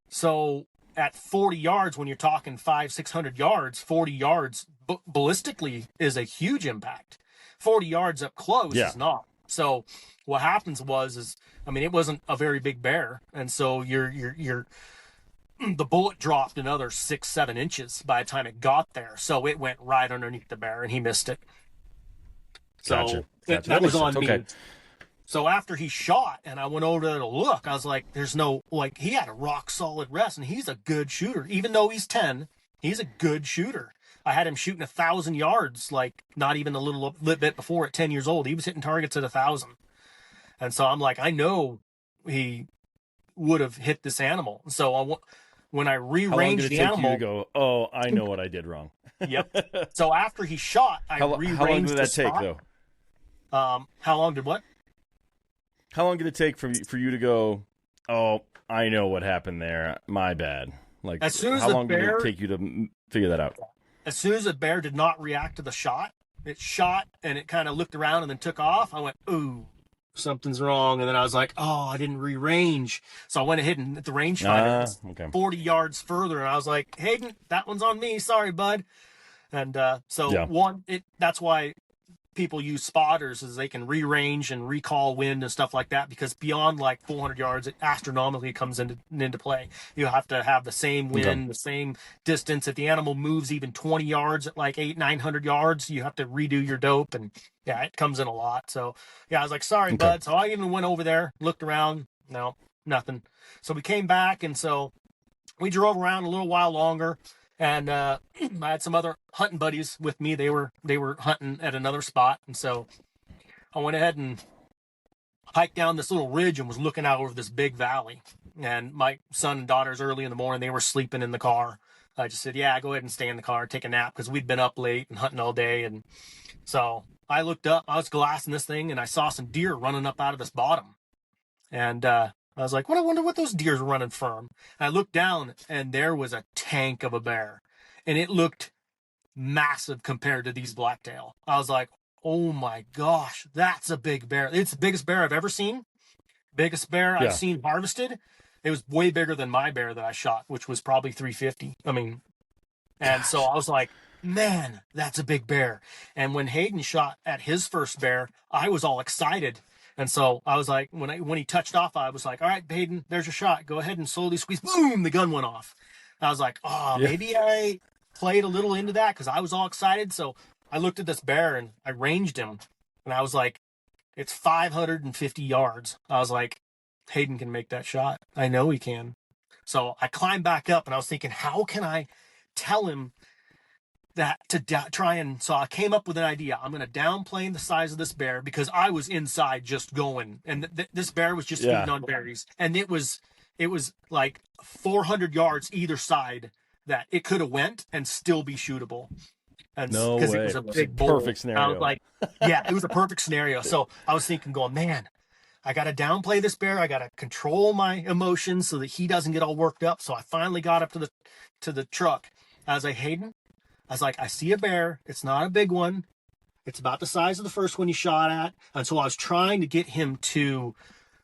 So at 40 yards, when you're talking 500-600 yards, 40 yards ballistically is a huge impact. 40 yards up close is not. So what happens it wasn't a very big bear. And so the bullet dropped another 6-7 inches by the time it got there. So it went right underneath the bear and he missed it. So gotcha. That was on me. Okay. So after he shot and I went over there to look, I was like, there's no, like, he had a rock solid rest, and he's a good shooter. Even though he's 10, he's a good shooter. I had him shooting 1,000 yards, like not even a little bit before at 10 years old. He was hitting targets at 1,000. And so I'm like, I know he would have hit this animal. So when I rearranged the animal, you to go, oh, I know what I did wrong. Yep. So after he shot, I rearranged how long did that take, though? How long did what? How long did it take for you to go, oh, I know what happened there. My bad. Like, as soon as how long did it take you to figure that out? As soon as the bear did not react to the shot, it shot and it kind of looked around and then took off. I went, ooh, something's wrong. And then I was like, oh, I didn't rearrange. So I went ahead and hit the rangefinder 40 yards further. And I was like, Hayden, that one's on me. Sorry, bud. And that's why people use spotters, is they can rearrange and recall wind and stuff like that, because beyond like 400 yards, it astronomically comes into play. You have to have the same wind, the same distance. If the animal moves even 20 yards at like 900 yards, you have to redo your dope. And yeah, it comes in a lot. So yeah, I was like, sorry, bud. So I even went over there, looked around. No, nothing. So we came back, and so we drove around a little while longer. And I had some other hunting buddies with me. They were hunting at another spot. And so I went ahead and hiked down this little ridge and was looking out over this big valley. And my son and daughters, early in the morning, they were sleeping in the car. I just said, yeah, go ahead and stay in the car, take a nap, because we'd been up late and hunting all day. And so I looked up, I was glassing this thing, and I saw some deer running up out of this bottom. And I was like, I wonder what those deers were running from. And I looked down, and there was a tank of a bear. And it looked massive compared to these blacktail. I was like, oh my gosh, that's a big bear. It's the biggest bear I've ever seen. Biggest bear I've seen harvested. It was way bigger than my bear that I shot, which was probably 350. And so I was like, man, that's a big bear. And when Hayden shot at his first bear, I was all excited. And so I was like, when he touched off, I was like, all right, Hayden, there's your shot. Go ahead and slowly squeeze. Boom, the gun went off. And I was like, maybe I played a little into that because I was all excited. So I looked at this bear and I ranged him. And I was like, it's 550 yards. I was like, Hayden can make that shot. I know he can. So I climbed back up, and I was thinking, how can I tell him that to try? And so I came up with an idea. I'm going to downplane the size of this bear, because I was inside just going, and this bear was just feeding on berries, and it was like 400 yards either side that it could have went and still be shootable. And no way. It was a big bowl. Perfect scenario. I was like, yeah, it was a perfect scenario. So I was thinking, going, man, I got to downplay this bear. I got to control my emotions so that he doesn't get all worked up. So I finally got up to the truck. I was like, Hayden, I was like, I see a bear. It's not a big one. It's about the size of the first one you shot at. And so I was trying to get him to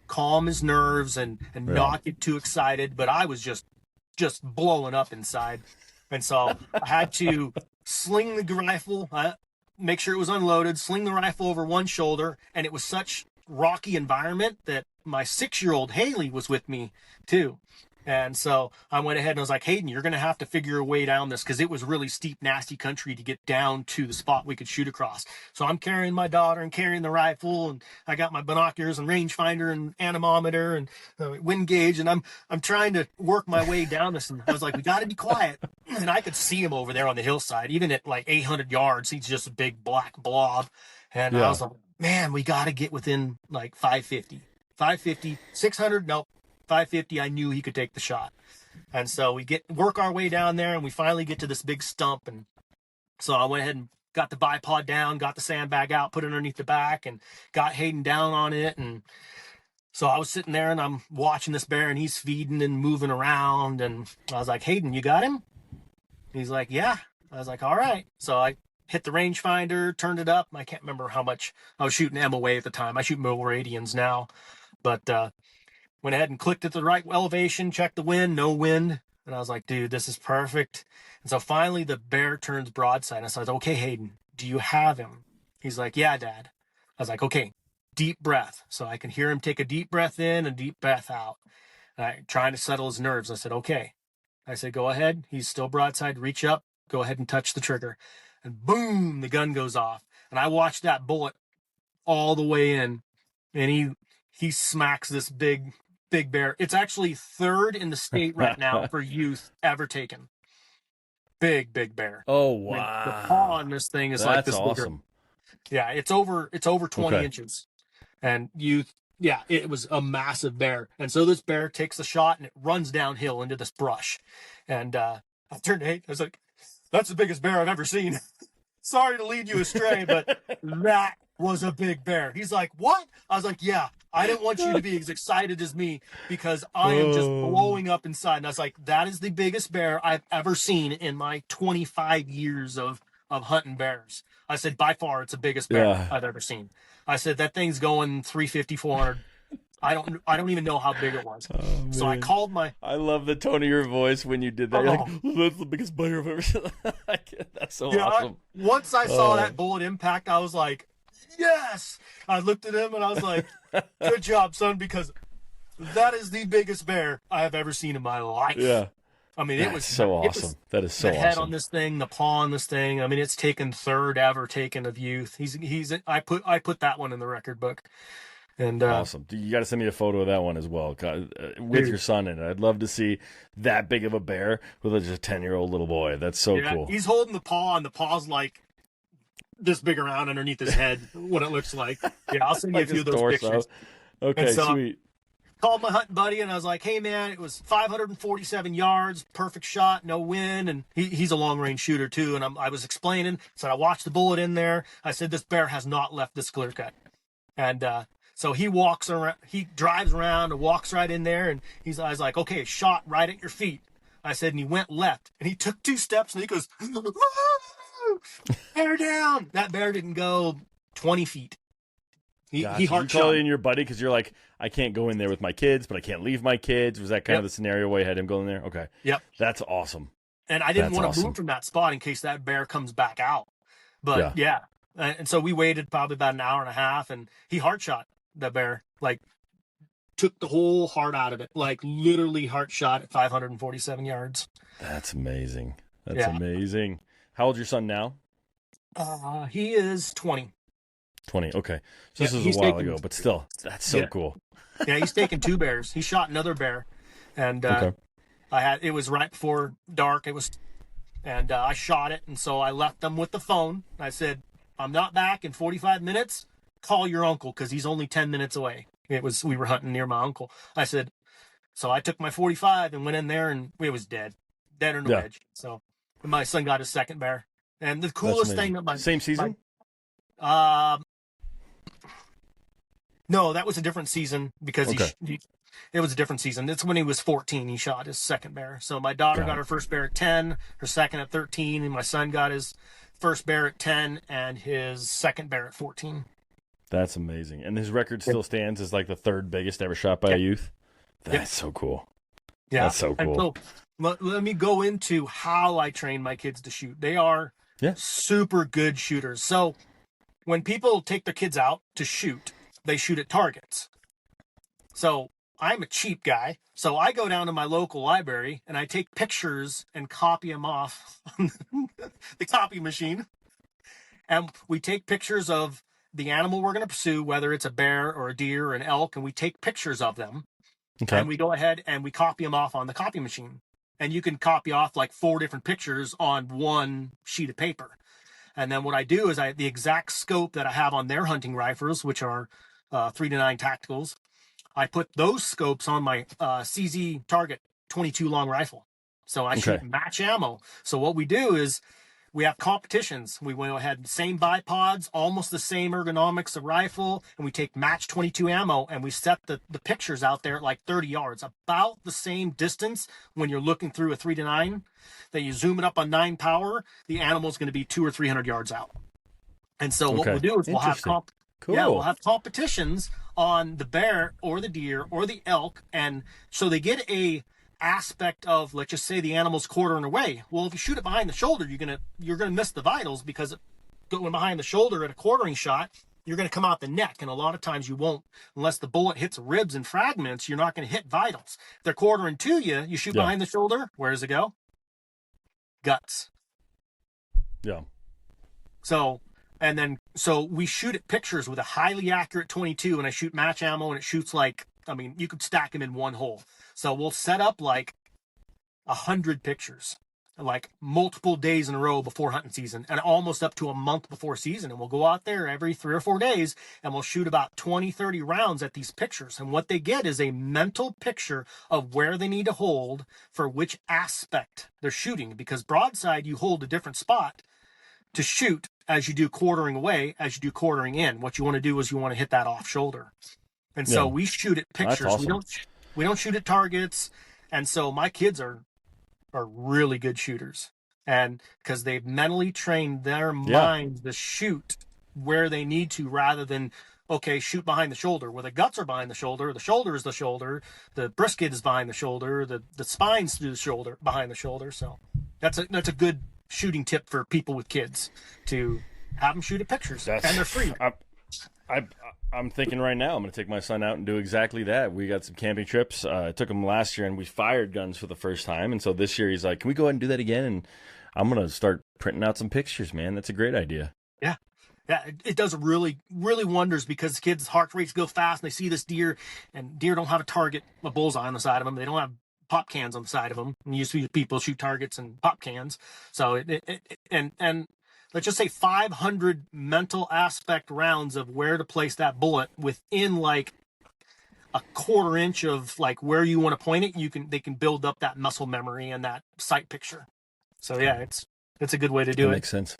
calm his nerves and not get too excited. But I was just blowing up inside. And so I had to sling the rifle, make sure it was unloaded, sling the rifle over one shoulder. And it was such rocky environment that my 6-year-old Haley was with me too. And so I went ahead and I was like, Hayden, you're going to have to figure a way down this, because it was really steep, nasty country to get down to the spot we could shoot across. So I'm carrying my daughter and carrying the rifle, and I got my binoculars and rangefinder and anemometer and wind gauge, and I'm trying to work my way down this. And I was like, we got to be quiet. And I could see him over there on the hillside, even at like 800 yards. He's just a big black blob. And I was like, man, we got to get within like 550, 600. Nope. 550, I knew he could take the shot. And so we work our way down there, and we finally get to this big stump. And so I went ahead and got the bipod down, got the sandbag out, put it underneath the back, and got Hayden down on it. And so I was sitting there, and I'm watching this bear, and he's feeding and moving around. And I was like, Hayden, you got him? He's like, yeah. I was like, all right. So I hit the rangefinder, turned it up. I can't remember how much I was shooting MOA at the time. I shoot Meridians now. But went ahead and clicked at the right elevation, checked the wind, no wind. And I was like, dude, this is perfect. And so finally the bear turns broadside. And so I was like, okay, Hayden, do you have him? He's like, yeah, Dad. I was like, okay, deep breath. So I can hear him take a deep breath in and deep breath out. And I trying to settle his nerves. I said, okay. I said, go ahead. He's still broadside. Reach up, go ahead and touch the trigger. And boom, the gun goes off. And I watched that bullet all the way in. and he smacks this big bear. It's actually third in the state right now for youth ever taken. Big bear. Oh, I mean, wow. the paw on this thing is like That's this awesome. bigger. Yeah, it's over 20 Okay. inches. And yeah, it was a massive bear. And so this bear takes a shot and it runs downhill into this brush. And I turned to Hank, I was like, that's the biggest bear I've ever seen. Sorry to lead you astray, but that was a big bear. He's like, what? I was like, yeah, I didn't want you to be as excited as me because I am just blowing up inside. And I was like, that is the biggest bear I've ever seen in my 25 years of hunting bears. I said, by far, it's the biggest bear I've ever seen. I said, that thing's going 350, 400. I don't even know how big it was. So I called I love the tone of your voice when you did that. You're like, oh, that's the biggest bear I've ever seen. That's so awesome. Once I saw that bullet impact, I was like, yes. I looked at him and I was like, good job, son, because that is the biggest bear I have ever seen in my life. Yeah. I mean, it was so awesome. That is so awesome. The head on this thing, the paw on this thing. I mean, it's taken third ever taken of youth. I put that one in the record book. And awesome. You got to send me a photo of that one as well with your son in it. I'd love to see that big of a bear with just a 10-year-old little boy. That's so cool. He's holding the paw, and the paw's like this big around underneath his head, what it looks like. Yeah, I'll send you like a few of those pictures. Okay, so, sweet. Called my hunting buddy, and I was like, hey, man, it was 547 yards, perfect shot, no wind. And he's a long-range shooter, too. And I was explaining. So I watched the bullet in there. I said, this bear has not left this clear cut. And so he walks around, he drives around and walks right in there. And I was like, okay, shot right at your feet. I said, and he went left. And he took 2 steps, and he goes, bear down. That bear didn't go 20 feet. He hard shot. You calling your buddy because you're like, I can't go in there with my kids, but I can't leave my kids. Was that kind of the scenario where you had him go in there? Okay. Yep. That's awesome. And I didn't want to move from that spot in case that bear comes back out. But yeah. And so we waited probably about an hour and a half, and he hard shot the bear, like took the whole heart out of it, like literally heart shot at 547 yards. That's amazing. That's amazing. How old's your son now? He is 20. 20. Okay. So this is a while ago, but still, that's so cool. Yeah, he's taken 2 bears. He shot another bear, and it was right before dark. And I shot it, and so I left them with the phone. I said, I'm not back in 45 minutes. Call your uncle because he's only 10 minutes away. We were hunting near my uncle. I said, so I took my 45 and went in there, and it was dead on the wedge. So my son got his second bear, and the coolest thing that same season. No, that was a different season because it was a different season. It's when he was 14. He shot his second bear. So my daughter got her first bear at 10, her second at 13, and my son got his first bear at 10 and his second bear at 14. That's amazing. And his record still stands as like the 3rd biggest ever shot by a youth. That's so cool. Yeah. That's so cool. So let me go into how I train my kids to shoot. They are super good shooters. So when people take their kids out to shoot, they shoot at targets. So I'm a cheap guy. So I go down to my local library and I take pictures and copy them off the copy machine. And we take pictures of the animal we're going to pursue, whether it's a bear or a deer or an elk, and we take pictures of them. Okay. And we go ahead and we copy them off on the copy machine. And you can copy off like 4 different pictures on one sheet of paper. And then what I do is the exact scope that I have on their hunting rifles, which are 3-9 tacticals, I put those scopes on my CZ Target 22 long rifle. So I shoot match ammo. So what we do is we have competitions. We went ahead, same bipods, almost the same ergonomics of rifle, and we take match 22 ammo, and we set the pictures out there at like 30 yards, about the same distance when you're looking through a 3-9. Then you zoom it up on 9 power, the animal's going to be 200 or 300 yards out. And so what we'll do is we'll have we'll have competitions on the bear or the deer or the elk, and so they get a aspect of, let's just say the animal's quartering away. Well, if you shoot it behind the shoulder, you're gonna miss the vitals, because going behind the shoulder at a quartering shot, you're gonna come out the neck, and a lot of times you won't, unless the bullet hits ribs and fragments. You're not gonna hit vitals. If they're quartering to you, you shoot behind the shoulder. Where does it go? Guts. Yeah. So And then, so we shoot at pictures with a highly accurate 22, and I shoot match ammo, and it shoots like, I mean, you could stack them in one hole. So we'll set up like 100 pictures, like multiple days in a row before hunting season, and almost up to a month before season. And we'll go out there every 3 or 4 days, and we'll shoot about 20, 30 rounds at these pictures. And what they get is a mental picture of where they need to hold for which aspect they're shooting, because broadside, you hold a different spot to shoot as you do quartering away, as you do quartering in. What you want to do is you want to hit that off shoulder. And so we shoot at pictures. Awesome. We don't shoot at targets. And so my kids are really good shooters, and because they've mentally trained their minds to shoot where they need to, rather than, okay, shoot behind the shoulder, where the guts are behind the shoulder is the shoulder, the brisket is behind the shoulder, the spine's through the shoulder, behind the shoulder. So that's a good shooting tip for people with kids, to have them shoot at pictures, and they're free. I'm thinking right now I'm going to take my son out and do exactly that. We got some camping trips. I took him last year, and we fired guns for the first time. And so this year he's like, can we go ahead and do that again? And I'm going to start printing out some pictures, man. That's a great idea. Yeah. Yeah, it does really, really wonders, because kids' heart rates go fast, and they see this deer, and deer don't have a bullseye on the side of them. They don't have pop cans on the side of them. And you see people shoot targets and pop cans. So and let's just say 500 mental aspect rounds of where to place that bullet within like a quarter inch of like where you want to point it. They can build up that muscle memory and that sight picture. So yeah, it's a good way to do it. Makes sense.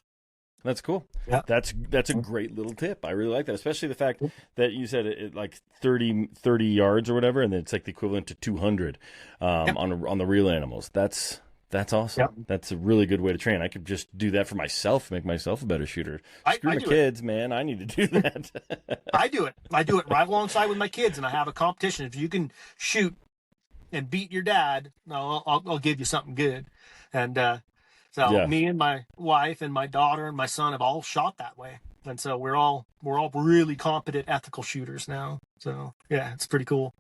That's cool. Yeah. That's a great little tip. I really like that, especially the fact that you said it like 30 yards or whatever, and it's like the equivalent to 200 on the real animals. That's awesome. Yep. That's a really good way to train. I could just do that for myself, make myself a better shooter. Screw the kids, man. I need to do that. I do it right alongside with my kids, and I have a competition. If you can shoot and beat your dad, I'll give you something good. And me and my wife and my daughter and my son have all shot that way. And so we're all really competent, ethical shooters now. So yeah, it's pretty cool.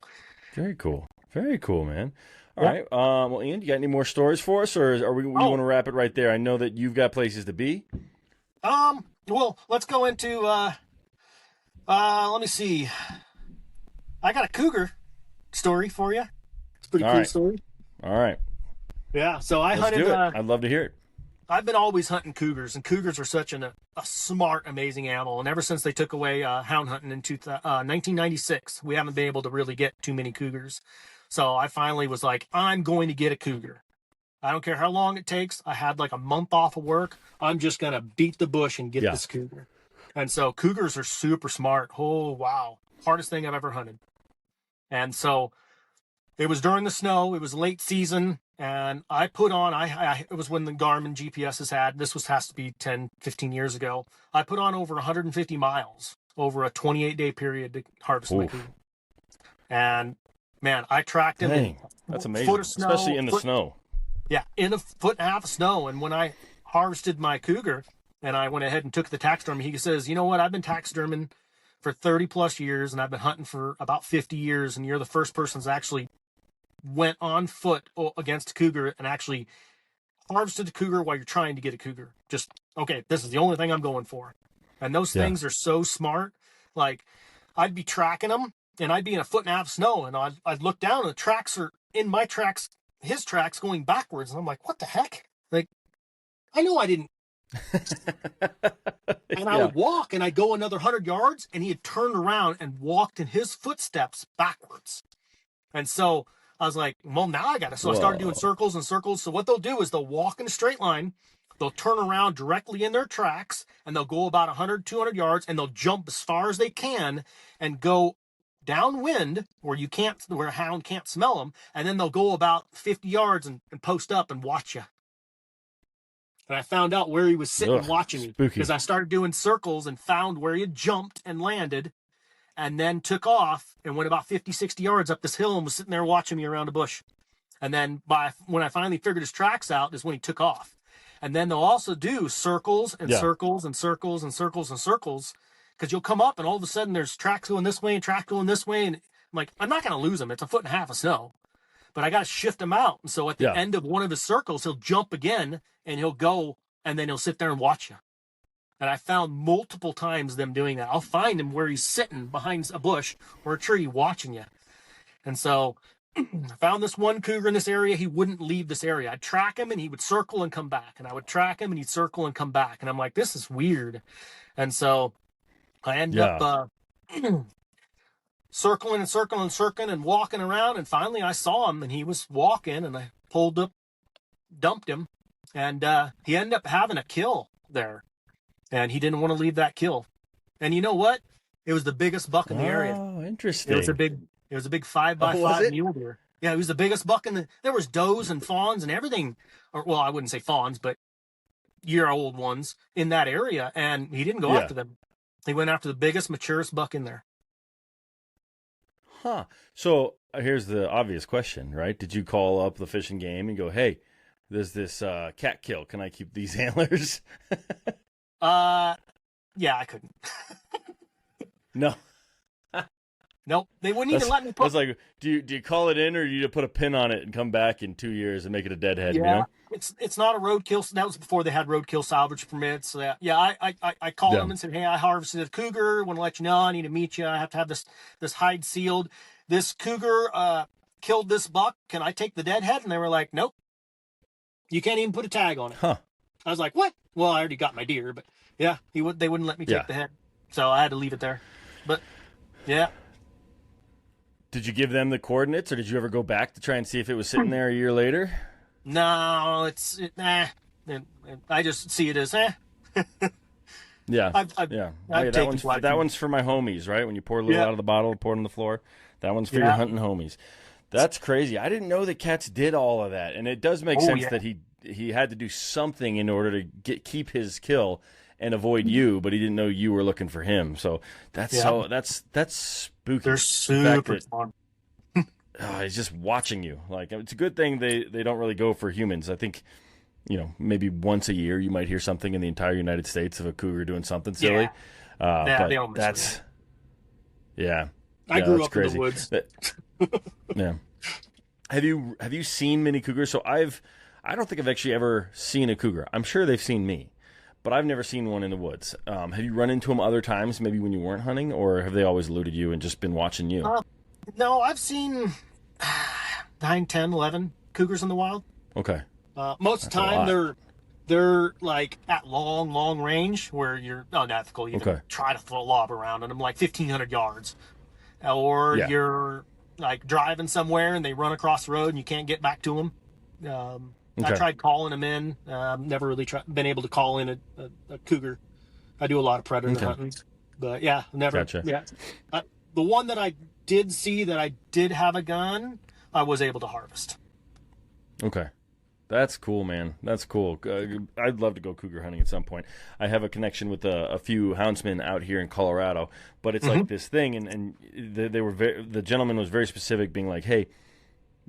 Very cool. Very cool, man. All right. Well, Ian, you got any more stories for us, or we want to wrap it right there? I know that you've got places to be. Well, let's go into, let me see. I got a cougar story for you. It's a pretty cool story. All right. Yeah. So Let's hunted. do it. I'd love to hear it. I've been always hunting cougars, and cougars are such a smart, amazing animal. And ever since they took away hound hunting in 1996, we haven't been able to really get too many cougars. So I finally was like, I'm going to get a cougar. I don't care how long it takes. I had like a month off of work. I'm just going to beat the bush and get this cougar. And so cougars are super smart. Oh, wow. Hardest thing I've ever hunted. And so it was during the snow. It was late season. And I put on, it was when the Garmin GPSs has to be 10, 15 years ago. I put on over 150 miles over a 28-day period to harvest my cougar. And man, I tracked him. Dang, that's amazing, especially in the snow. Yeah, in a foot and a half of snow. And when I harvested my cougar and I went ahead and took the taxidermy, he says, you know what, I've been taxiderming for 30 plus years, and I've been hunting for about 50 years, and you're the first person that's actually went on foot against a cougar and actually harvested a cougar while you're trying to get a cougar. Just, okay, this is the only thing I'm going for. And those things are so smart. Like, I'd be tracking them, and I'd be in a foot and a half of snow, and I'd look down, and the tracks are in my tracks, his tracks going backwards. And I'm like, what the heck? Like, I know I didn't. And I would walk, and I'd go another 100 yards, and he had turned around and walked in his footsteps backwards. And so I was like, well, now I got it. So I started doing circles and circles. So what they'll do is they'll walk in a straight line. They'll turn around directly in their tracks, and they'll go about 100, 200 yards, and they'll jump as far as they can and go downwind where a hound can't smell them. And then they'll go about 50 yards and post up and watch you. And I found out where he was sitting watching me, because I started doing circles and found where he had jumped and landed, and then took off and went about 50, 60 yards up this hill and was sitting there watching me around a bush. And then when I finally figured his tracks out is when he took off. And then they'll also do circles and circles and circles and circles and circles, because you'll come up and all of a sudden there's tracks going this way and track going this way. And I'm like, I'm not going to lose him. It's a foot and a half of snow, but I got to shift him out. And so at the end of one of his circles, he'll jump again and he'll go, and then he'll sit there and watch you. And I found multiple times them doing that. I'll find him where he's sitting behind a bush or a tree watching you. And so I found this one cougar in this area. He wouldn't leave this area. I'd track him and he would circle and come back. And I would track him and he'd circle and come back. And I'm like, this is weird. And so I ended up circling and walking around. And finally I saw him and he was walking, and I pulled up, dumped him, and he ended up having a kill there. And he didn't want to leave that kill. And you know what? It was the biggest buck in the area. Oh, interesting. It was a big 5x5 mule deer. Yeah, it was the biggest buck there was does and fawns and everything. Or, well, I wouldn't say fawns, but year-old ones in that area. And he didn't go after them. He went after the biggest, maturest buck in there. Huh. So here's the obvious question, right? Did you call up the Fish and Game and go, hey, there's this cat kill. Can I keep these antlers? Yeah, I couldn't. No. Nope. They wouldn't even let me put. I was like, do you call it in, or do you put a pin on it and come back in 2 years and make it a deadhead? Yeah, you know? it's not a roadkill. That was before they had roadkill salvage permits. So I called them and said, hey, I harvested a cougar. Want to let you know, I need to meet you. I have to have this hide sealed. This cougar killed this buck. Can I take the deadhead? And they were like, nope. You can't even put a tag on it. Huh. I was like, what? Well, I already got my deer, but yeah, they wouldn't let me take the head. So I had to leave it there. But yeah. Did you give them the coordinates, or did you ever go back to try and see if it was sitting there a year later? No, I just see it as Yeah. That one's for my homies, right? When you pour a little out of the bottle, pour it on the floor. That one's for your hunting homies. That's crazy. I didn't know that cats did all of that, and it does make sense that he had to do something in order to keep his kill and avoid you, but he didn't know you were looking for him. So that's spooky. They're super fun. He's just watching you. Like, it's a good thing they don't really go for humans. I think, maybe once a year you might hear something in the entire United States of a cougar doing something silly. They but that's I grew up in the woods. Yeah. Have you seen many cougars? So I don't think I've actually ever seen a cougar. I'm sure they've seen me, but I've never seen one in the woods. Have you run into them other times, maybe when you weren't hunting, or have they always eluded you and just been watching you? No, I've seen 9, 10, 11 cougars in the wild. Okay. Most of the time they're like at long range where you're unethical. You can try to throw a lob around and I'm like 1,500 yards. Or you're like driving somewhere and they run across the road and you can't get back to them. I tried calling them in. Never really been able to call in a cougar. I do a lot of predator hunting, but never. Gotcha. Yeah, the one that I did see that I did have a gun, I was able to harvest. Okay. That's cool, man. That's cool. I'd love to go cougar hunting at some point. I have a connection with a few houndsmen out here in Colorado, but it's like this thing, and the gentleman was very specific, being like, "Hey,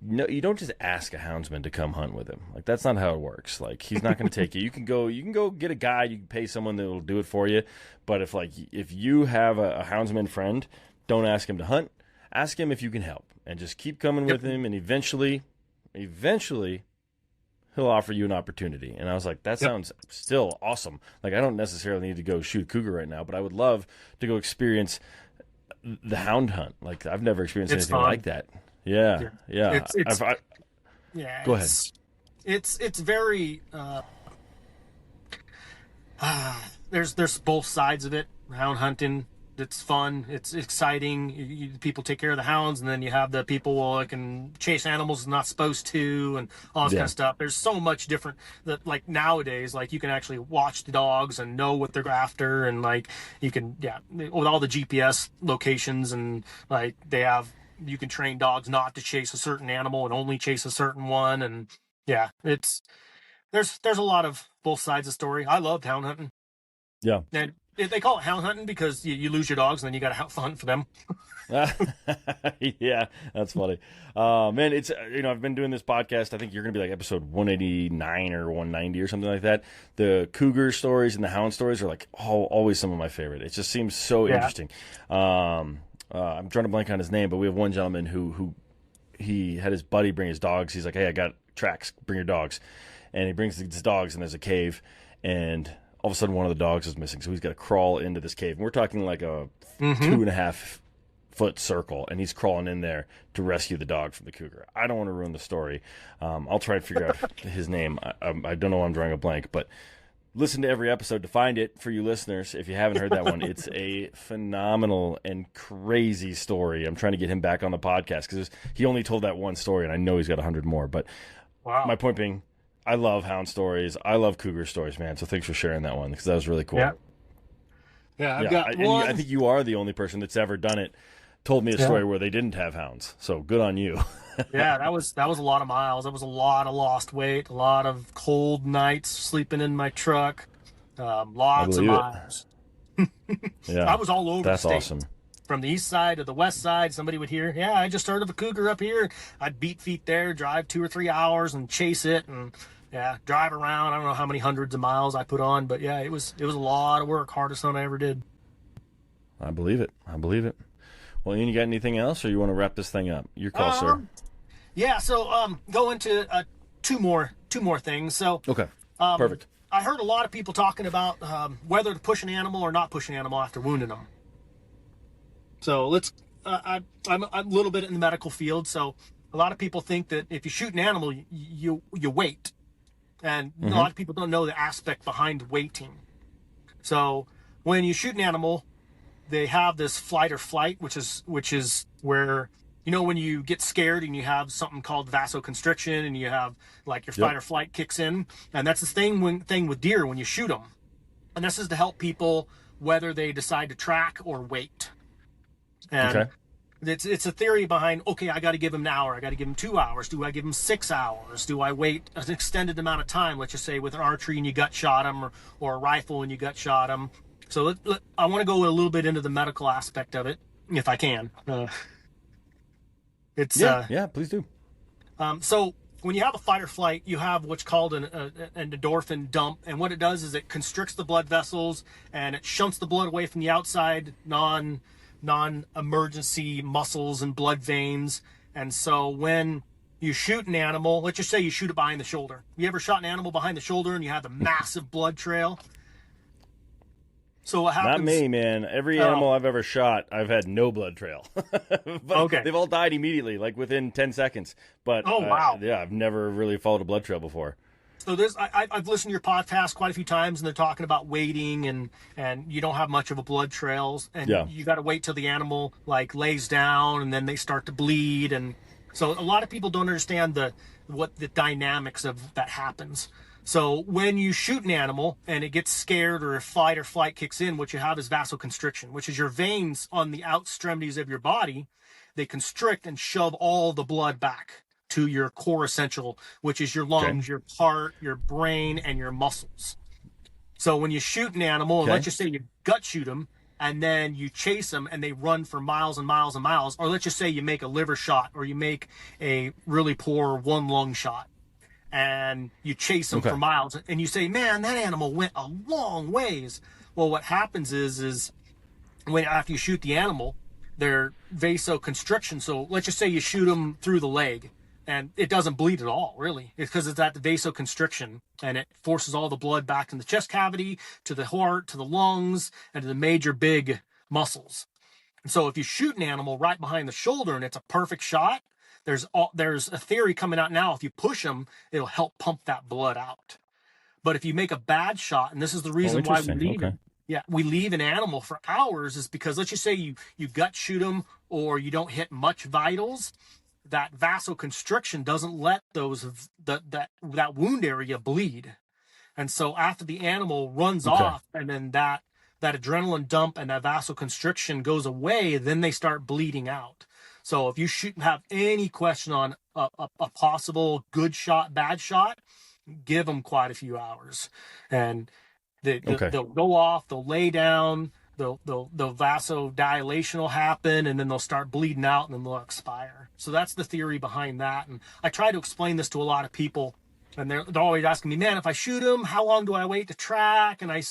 no, you don't just ask a houndsman to come hunt with him. Like, that's not how it works. Like, he's not going to take you. You can go get a guide. You can pay someone that will do it for you. But if you have a houndsman friend, don't ask him to hunt. Ask him if you can help, and just keep coming with him, and eventually." He'll offer you an opportunity. And I was like, that sounds still awesome. Like, I don't necessarily need to go shoot cougar right now, but I would love to go experience the hound hunt. Like, I've never experienced anything like that. Yeah. Go ahead. It's very, there's both sides of it. Hound hunting, it's fun, it's exciting. People take care of the hounds, and then you have the people that can chase animals not supposed to, and all this kind of stuff. There's so much different that, like, nowadays, like, you can actually watch the dogs and know what they're after, and like you can with all the GPS locations, and like you can train dogs not to chase a certain animal and only chase a certain one, and there's a lot of both sides of the story. I loved hound hunting. Yeah. And they call it hound hunting because you lose your dogs and then you got to hunt for them. Yeah, that's funny. Man, it's I've been doing this podcast. I think you're going to be like episode 189 or 190 or something like that. The cougar stories and the hound stories are like always some of my favorite. It just seems so interesting. I'm trying to blank on his name, but we have one gentleman who he had his buddy bring his dogs. He's like, hey, I got tracks. Bring your dogs. And he brings his dogs, and there's a cave, and all of a sudden one of the dogs is missing, so he's got to crawl into this cave. And we're talking like a 2.5 foot circle, and he's crawling in there to rescue the dog from the cougar. I don't want to ruin the story. I'll try to figure out his name. I don't know why I'm drawing a blank, but listen to every episode to find it for you listeners. If you haven't heard that one, it's a phenomenal and crazy story. I'm trying to get him back on the podcast because he only told that one story, and I know he's got 100 more. But my point being, I love hound stories. I love cougar stories, man. So thanks for sharing that one because that was really cool. Yeah, I've got one. I think you are the only person that's ever done it. Told me a story where they didn't have hounds. So good on you. Yeah, that was a lot of miles. That was a lot of lost weight, a lot of cold nights sleeping in my truck, lots of miles. Yeah, I was all over that's the state. Awesome. From the east side to the west side, somebody would hear, yeah, I just heard of a cougar up here. I'd beat feet there, drive 2 or 3 hours and chase it and drive around. I don't know how many hundreds of miles I put on, but yeah, it was a lot of work. Hardest hunt I ever did. I believe it. Well, Ian, you got anything else, or you want to wrap this thing up? Your call, sir. Yeah, so go into two more things. So okay, perfect. I heard a lot of people talking about whether to push an animal or not push an animal after wounding them. So let's. I'm a little bit in the medical field, so a lot of people think that if you shoot an animal, you wait, and a lot of people don't know the aspect behind waiting. So when you shoot an animal, they have this flight or flight, which is where, you know, when you get scared and you have something called vasoconstriction and you have like your fight or flight kicks in. And that's the thing with deer when you shoot them. And this is to help people whether they decide to track or wait. And it's a theory behind, okay, I got to give him an hour. I got to give him 2 hours. Do I give him 6 hours? Do I wait an extended amount of time? Let's just say with an archery and you gut shot him or a rifle and you gut shot him. So I want to go a little bit into the medical aspect of it, if I can. Please do. So when you have a fight or flight, you have what's called an endorphin dump, and what it does is it constricts the blood vessels and it shunts the blood away from the outside non-emergency muscles and blood veins. And so when you shoot an animal, let's just say you shoot it behind the shoulder. You ever shot an animal behind the shoulder and you have the massive blood trail? So what happens? Not me, man. Every animal I've ever shot, I've had no blood trail. But they've all died immediately, like within 10 seconds. But wow. I've never really followed a blood trail before. So I've listened to your podcast quite a few times, and they're talking about waiting, and you don't have much of a blood trails, and you got to wait till the animal like lays down, and then they start to bleed, and so a lot of people don't understand what the dynamics of that happens. So when you shoot an animal and it gets scared or if fight or flight kicks in, what you have is vasoconstriction, which is your veins on the extremities of your body. They constrict and shove all the blood back to your core essential, which is your lungs, your heart, your brain, and your muscles. So when you shoot an animal, and let's just say you gut shoot them, and then you chase them and they run for miles and miles and miles, or let's just say you make a liver shot or you make a really poor one lung shot, and you chase them for miles, and you say, man, that animal went a long ways. Well, what happens is when after you shoot the animal, their vasoconstriction, so let's just say you shoot them through the leg, and it doesn't bleed at all, really. It's because it's at the vasoconstriction, and it forces all the blood back in the chest cavity, to the heart, to the lungs, and to the major big muscles. And so if you shoot an animal right behind the shoulder and it's a perfect shot, there's a theory coming out now, if you push them, it'll help pump that blood out. But if you make a bad shot, and this is the reason why we leave an animal for hours, is because let's just say you gut shoot them or you don't hit much vitals, that vasoconstriction doesn't let that wound area bleed. And so after the animal runs off and then that adrenaline dump and that vasoconstriction goes away, then they start bleeding out. So if you have any question on a possible good shot, bad shot, give them quite a few hours, and they'll go off, they'll lay down, the vasodilation will happen, and then they'll start bleeding out, and then they'll expire. So that's the theory behind that. And I try to explain this to a lot of people, and they're always asking me, man, if I shoot them, how long do I wait to track? And I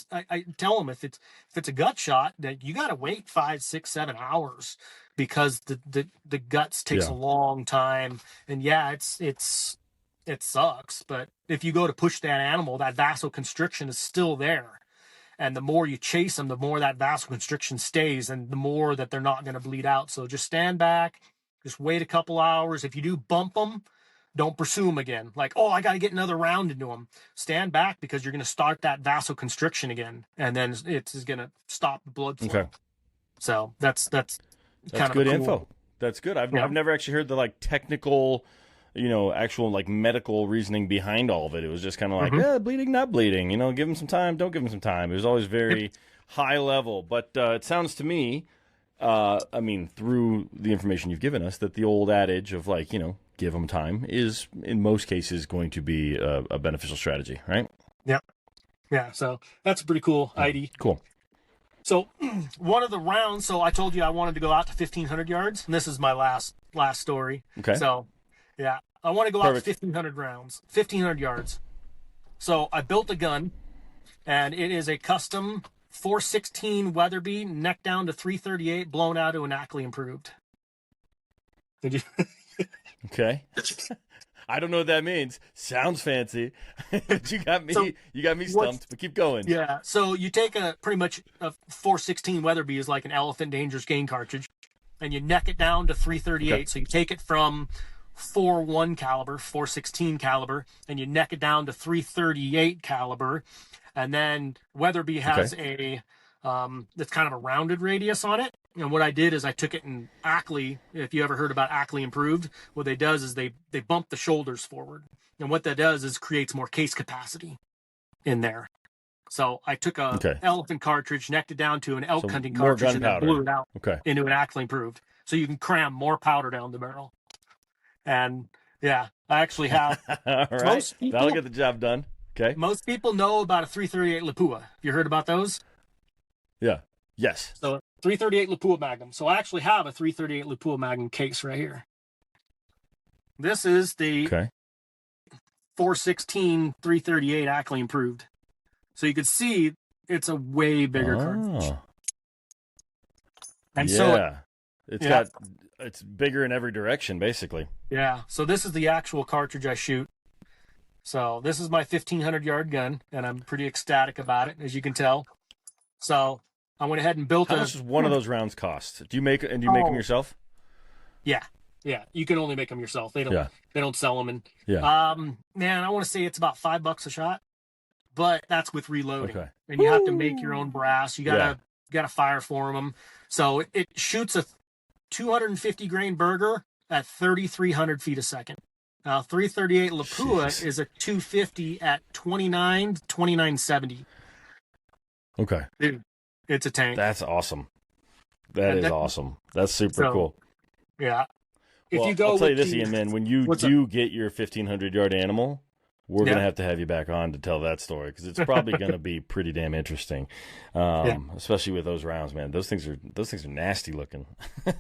tell them if it's a gut shot, that you got to wait 5, 6, 7 hours, because the guts takes a long time. And it sucks, but if you go to push that animal, that vasoconstriction is still there. And the more you chase them, the more that vasoconstriction stays and the more that they're not going to bleed out. So just stand back, just wait a couple hours. If you do bump them, don't pursue them again. Like, oh, I got to get another round into them. Stand back because you're going to start that vasoconstriction again. And then it's going to stop the blood flow. Okay. So that's kind of good cool info. That's good. I've never actually heard the like technical, actual like medical reasoning behind all of it. It was just kind of like, bleeding, not bleeding. Give them some time, don't give them some time. It was always very high level. But it sounds to me, through the information you've given us, that the old adage of like, give them time is in most cases going to be a beneficial strategy, right? Yep. Yeah. So that's a pretty cool ID. Cool. So one of the rounds, so I told you I wanted to go out to 1,500 yards, and this is my last story. Okay. So, yeah, I want to go out to 1,500 rounds, 1,500 yards. So I built a gun, and it is a custom 416 Weatherby, neck down to 338, blown out to an Ackley improved. Did you? Okay. I don't know what that means. Sounds fancy. you got me stumped, but keep going. Yeah. So you take pretty much a 416 Weatherby is like an Elephant Dangerous Gain cartridge, and you neck it down to 338. Okay. So you take it from 4.1 caliber, 416 caliber, and you neck it down to 338 caliber. And then Weatherby has that's kind of a rounded radius on it. And what I did is I took it in Ackley. If you ever heard about Ackley improved, what they does is they bump the shoulders forward. And what that does is creates more case capacity in there. So I took a elephant cartridge, necked it down to an elk hunting cartridge, and then blew it out into an Ackley improved. So you can cram more powder down the barrel. And yeah, I actually have. All right. That'll get the job done. Okay. Most people know about a 338 Lapua. You heard about those? Yeah. Yes. So 338 Lapua Magnum. So I actually have a 338 Lapua Magnum case right here. This is the 416 338 Ackley improved. So you can see it's a way bigger cartridge. And it's bigger in every direction, basically. Yeah. So this is the actual cartridge I shoot. So this is my 1,500 yard gun, and I'm pretty ecstatic about it, as you can tell. So I went ahead and built. How much does one of those rounds cost? Do you make them yourself? Yeah. You can only make them yourself. They don't. Yeah. They don't sell them. And man, I want to say it's about $5 a shot, but that's with reloading. Okay. And you have to make your own brass. You gotta fire form them. So it shoots a 250 grain burger at 3,300 feet a second. Now 338 Lapua is a 250 at 2970. Okay. Dude, it's a tank. That's awesome. That is awesome. That's super cool. Yeah. I'll tell you this, Ian, man, when you do get your 1,500 yard animal, we're going to have you back on to tell that story, because it's probably going to be pretty damn interesting, especially with those rounds, man. Those things are nasty looking.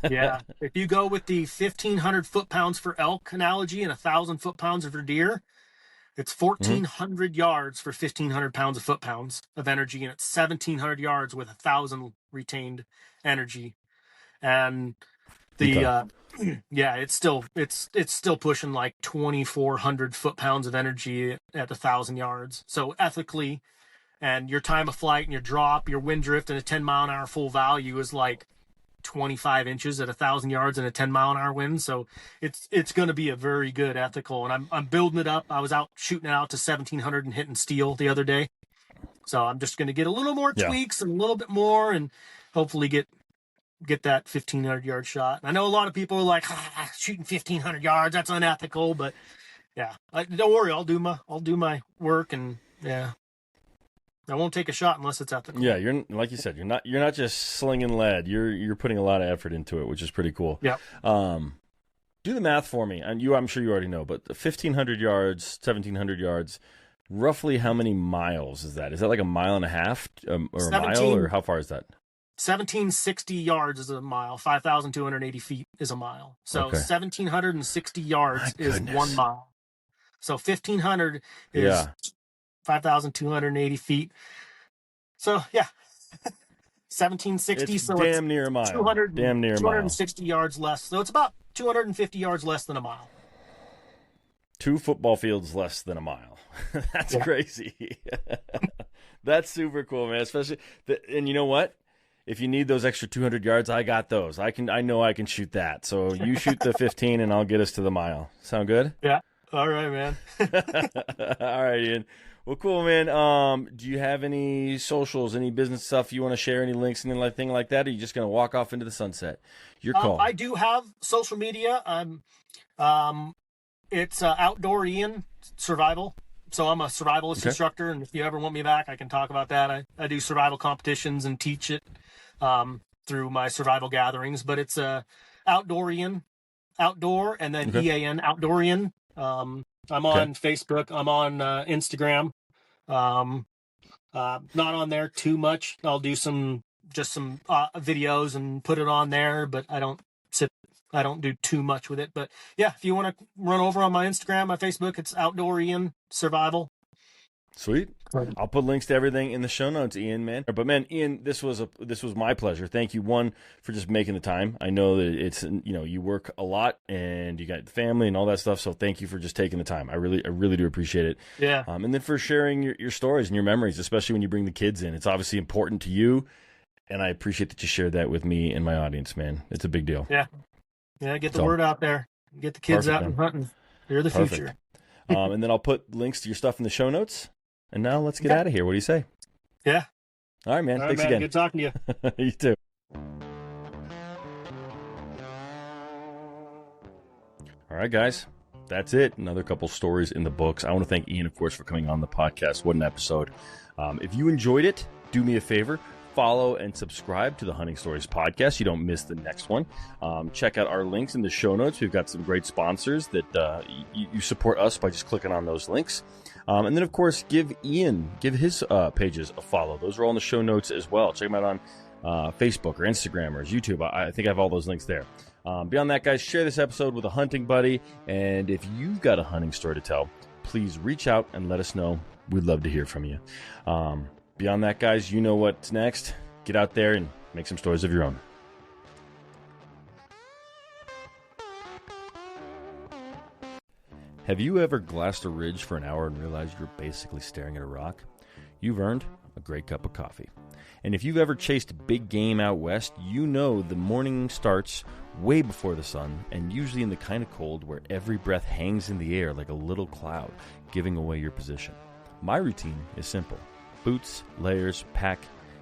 Yeah. If you go with the 1,500 foot-pounds for elk analogy and 1,000 foot-pounds for deer, it's 1,400 yards for 1,500 pounds of foot-pounds of energy, and it's 1,700 yards with 1,000 retained energy. And it's still pushing like 2,400 foot-pounds of energy at 1,000 yards. So ethically, and your time of flight and your drop, your wind drift, and a 10-mile-an-hour full value is like 25 inches at 1,000 yards and a 10-mile-an-hour wind. So it's going to be a very good ethical. And I'm building it up. I was out shooting it out to 1,700 and hitting steel the other day. So I'm just going to get a little more tweaks and a little bit more, and hopefully get that 1,500 yard shot. I know a lot of people are like, shooting 1,500 yards, that's unethical, but yeah, don't worry, I'll do my work, and I won't take a shot unless it's ethical. Yeah, you're like you said, you're not just slinging lead. You're putting a lot of effort into it, which is pretty cool. Yeah. Do the math for me, and I'm sure you already know, but 1,500 yards, 1,700 yards, roughly how many miles is that? Is that like a mile and a half, or a mile, or how far is that? 1,760 yards is a mile. 5,280 feet is a mile. So 1,760 yards is 1 mile. So 1,500 is 5,280 feet. So 1,760. It's so damn it's near a mile. 260 yards less. So it's about 250 yards less than a mile. 2 football fields less than a mile. That's crazy. That's super cool, man. Especially, and you know what? If you need those extra 200 yards, I got those. I know I can shoot that. So you shoot the 15, and I'll get us to the mile. Sound good? Yeah. All right, man. All right, Ian. Well, cool, man. Do you have any socials, any business stuff you want to share, any links, anything like that? Or are you just going to walk off into the sunset? Your call. I do have social media. It's Outdoor Ian Survival. So I'm a survivalist instructor, and if you ever want me back, I can talk about that. I do survival competitions and teach it through my survival gatherings. But it's Outdoor Ian, Outdoor, and then EAN, Outdoor Ian. I'm on Facebook. I'm on Instagram. Not on there too much. I'll do some videos and put it on there, but I don't do too much with it. But yeah, if you want to run over on my Instagram, my Facebook, it's Outdoor Ian Survival. Sweet. I'll put links to everything in the show notes, Ian, man. But man, Ian, this was my pleasure. Thank you, one, for just making the time. I know that it's, you work a lot and you got the family and all that stuff. So thank you for just taking the time. I really do appreciate it. Yeah. And then for sharing your stories and your memories, especially when you bring the kids in. It's obviously important to you, and I appreciate that you shared that with me and my audience, man. It's a big deal. Yeah. Yeah. Get the word out there. Get the kids out and hunting. They're the future. And then I'll put links to your stuff in the show notes. And now let's get out of here. What do you say? Yeah. All right, man. All right, Thanks man. again. Good talking to you. You too. All right, guys. That's it. Another couple stories in the books. I want to thank Ian, of course, for coming on the podcast. What an episode. If you enjoyed it, do me a favor. Follow and subscribe to the Hunting Stories podcast. You don't miss the next one. Check out our links in the show notes. We've got some great sponsors that you support us by just clicking on those links. And then, of course, give his pages a follow. Those are all in the show notes as well. Check them out on Facebook or Instagram or YouTube. I think I have all those links there. Beyond that, guys, share this episode with a hunting buddy. And if you've got a hunting story to tell, please reach out and let us know. We'd love to hear from you. Beyond that, guys, you know what's next. Get out there and make some stories of your own. Have you ever glassed a ridge for an hour and realized you're basically staring at a rock? You've earned a great cup of coffee. And if you've ever chased big game out west, you know the morning starts way before the sun, and usually in the kind of cold where every breath hangs in the air like a little cloud, giving away your position. My routine is simple. Boots, layers, pack,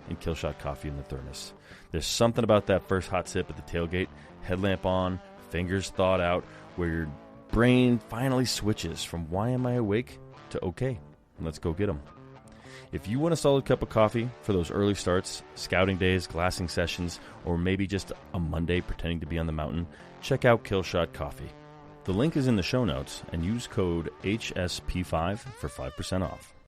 and kill shot coffee in the thermos. There's something about that first hot sip at the tailgate, headlamp on, fingers thawed out, where your brain finally switches from why am I awake to okay, let's go get them. If you want a solid cup of coffee for those early starts, scouting days, glassing sessions, or maybe just a Monday pretending to be on the mountain, check out Kill Shot Coffee. The link is in the show notes, and use code HSP5 for 5% off.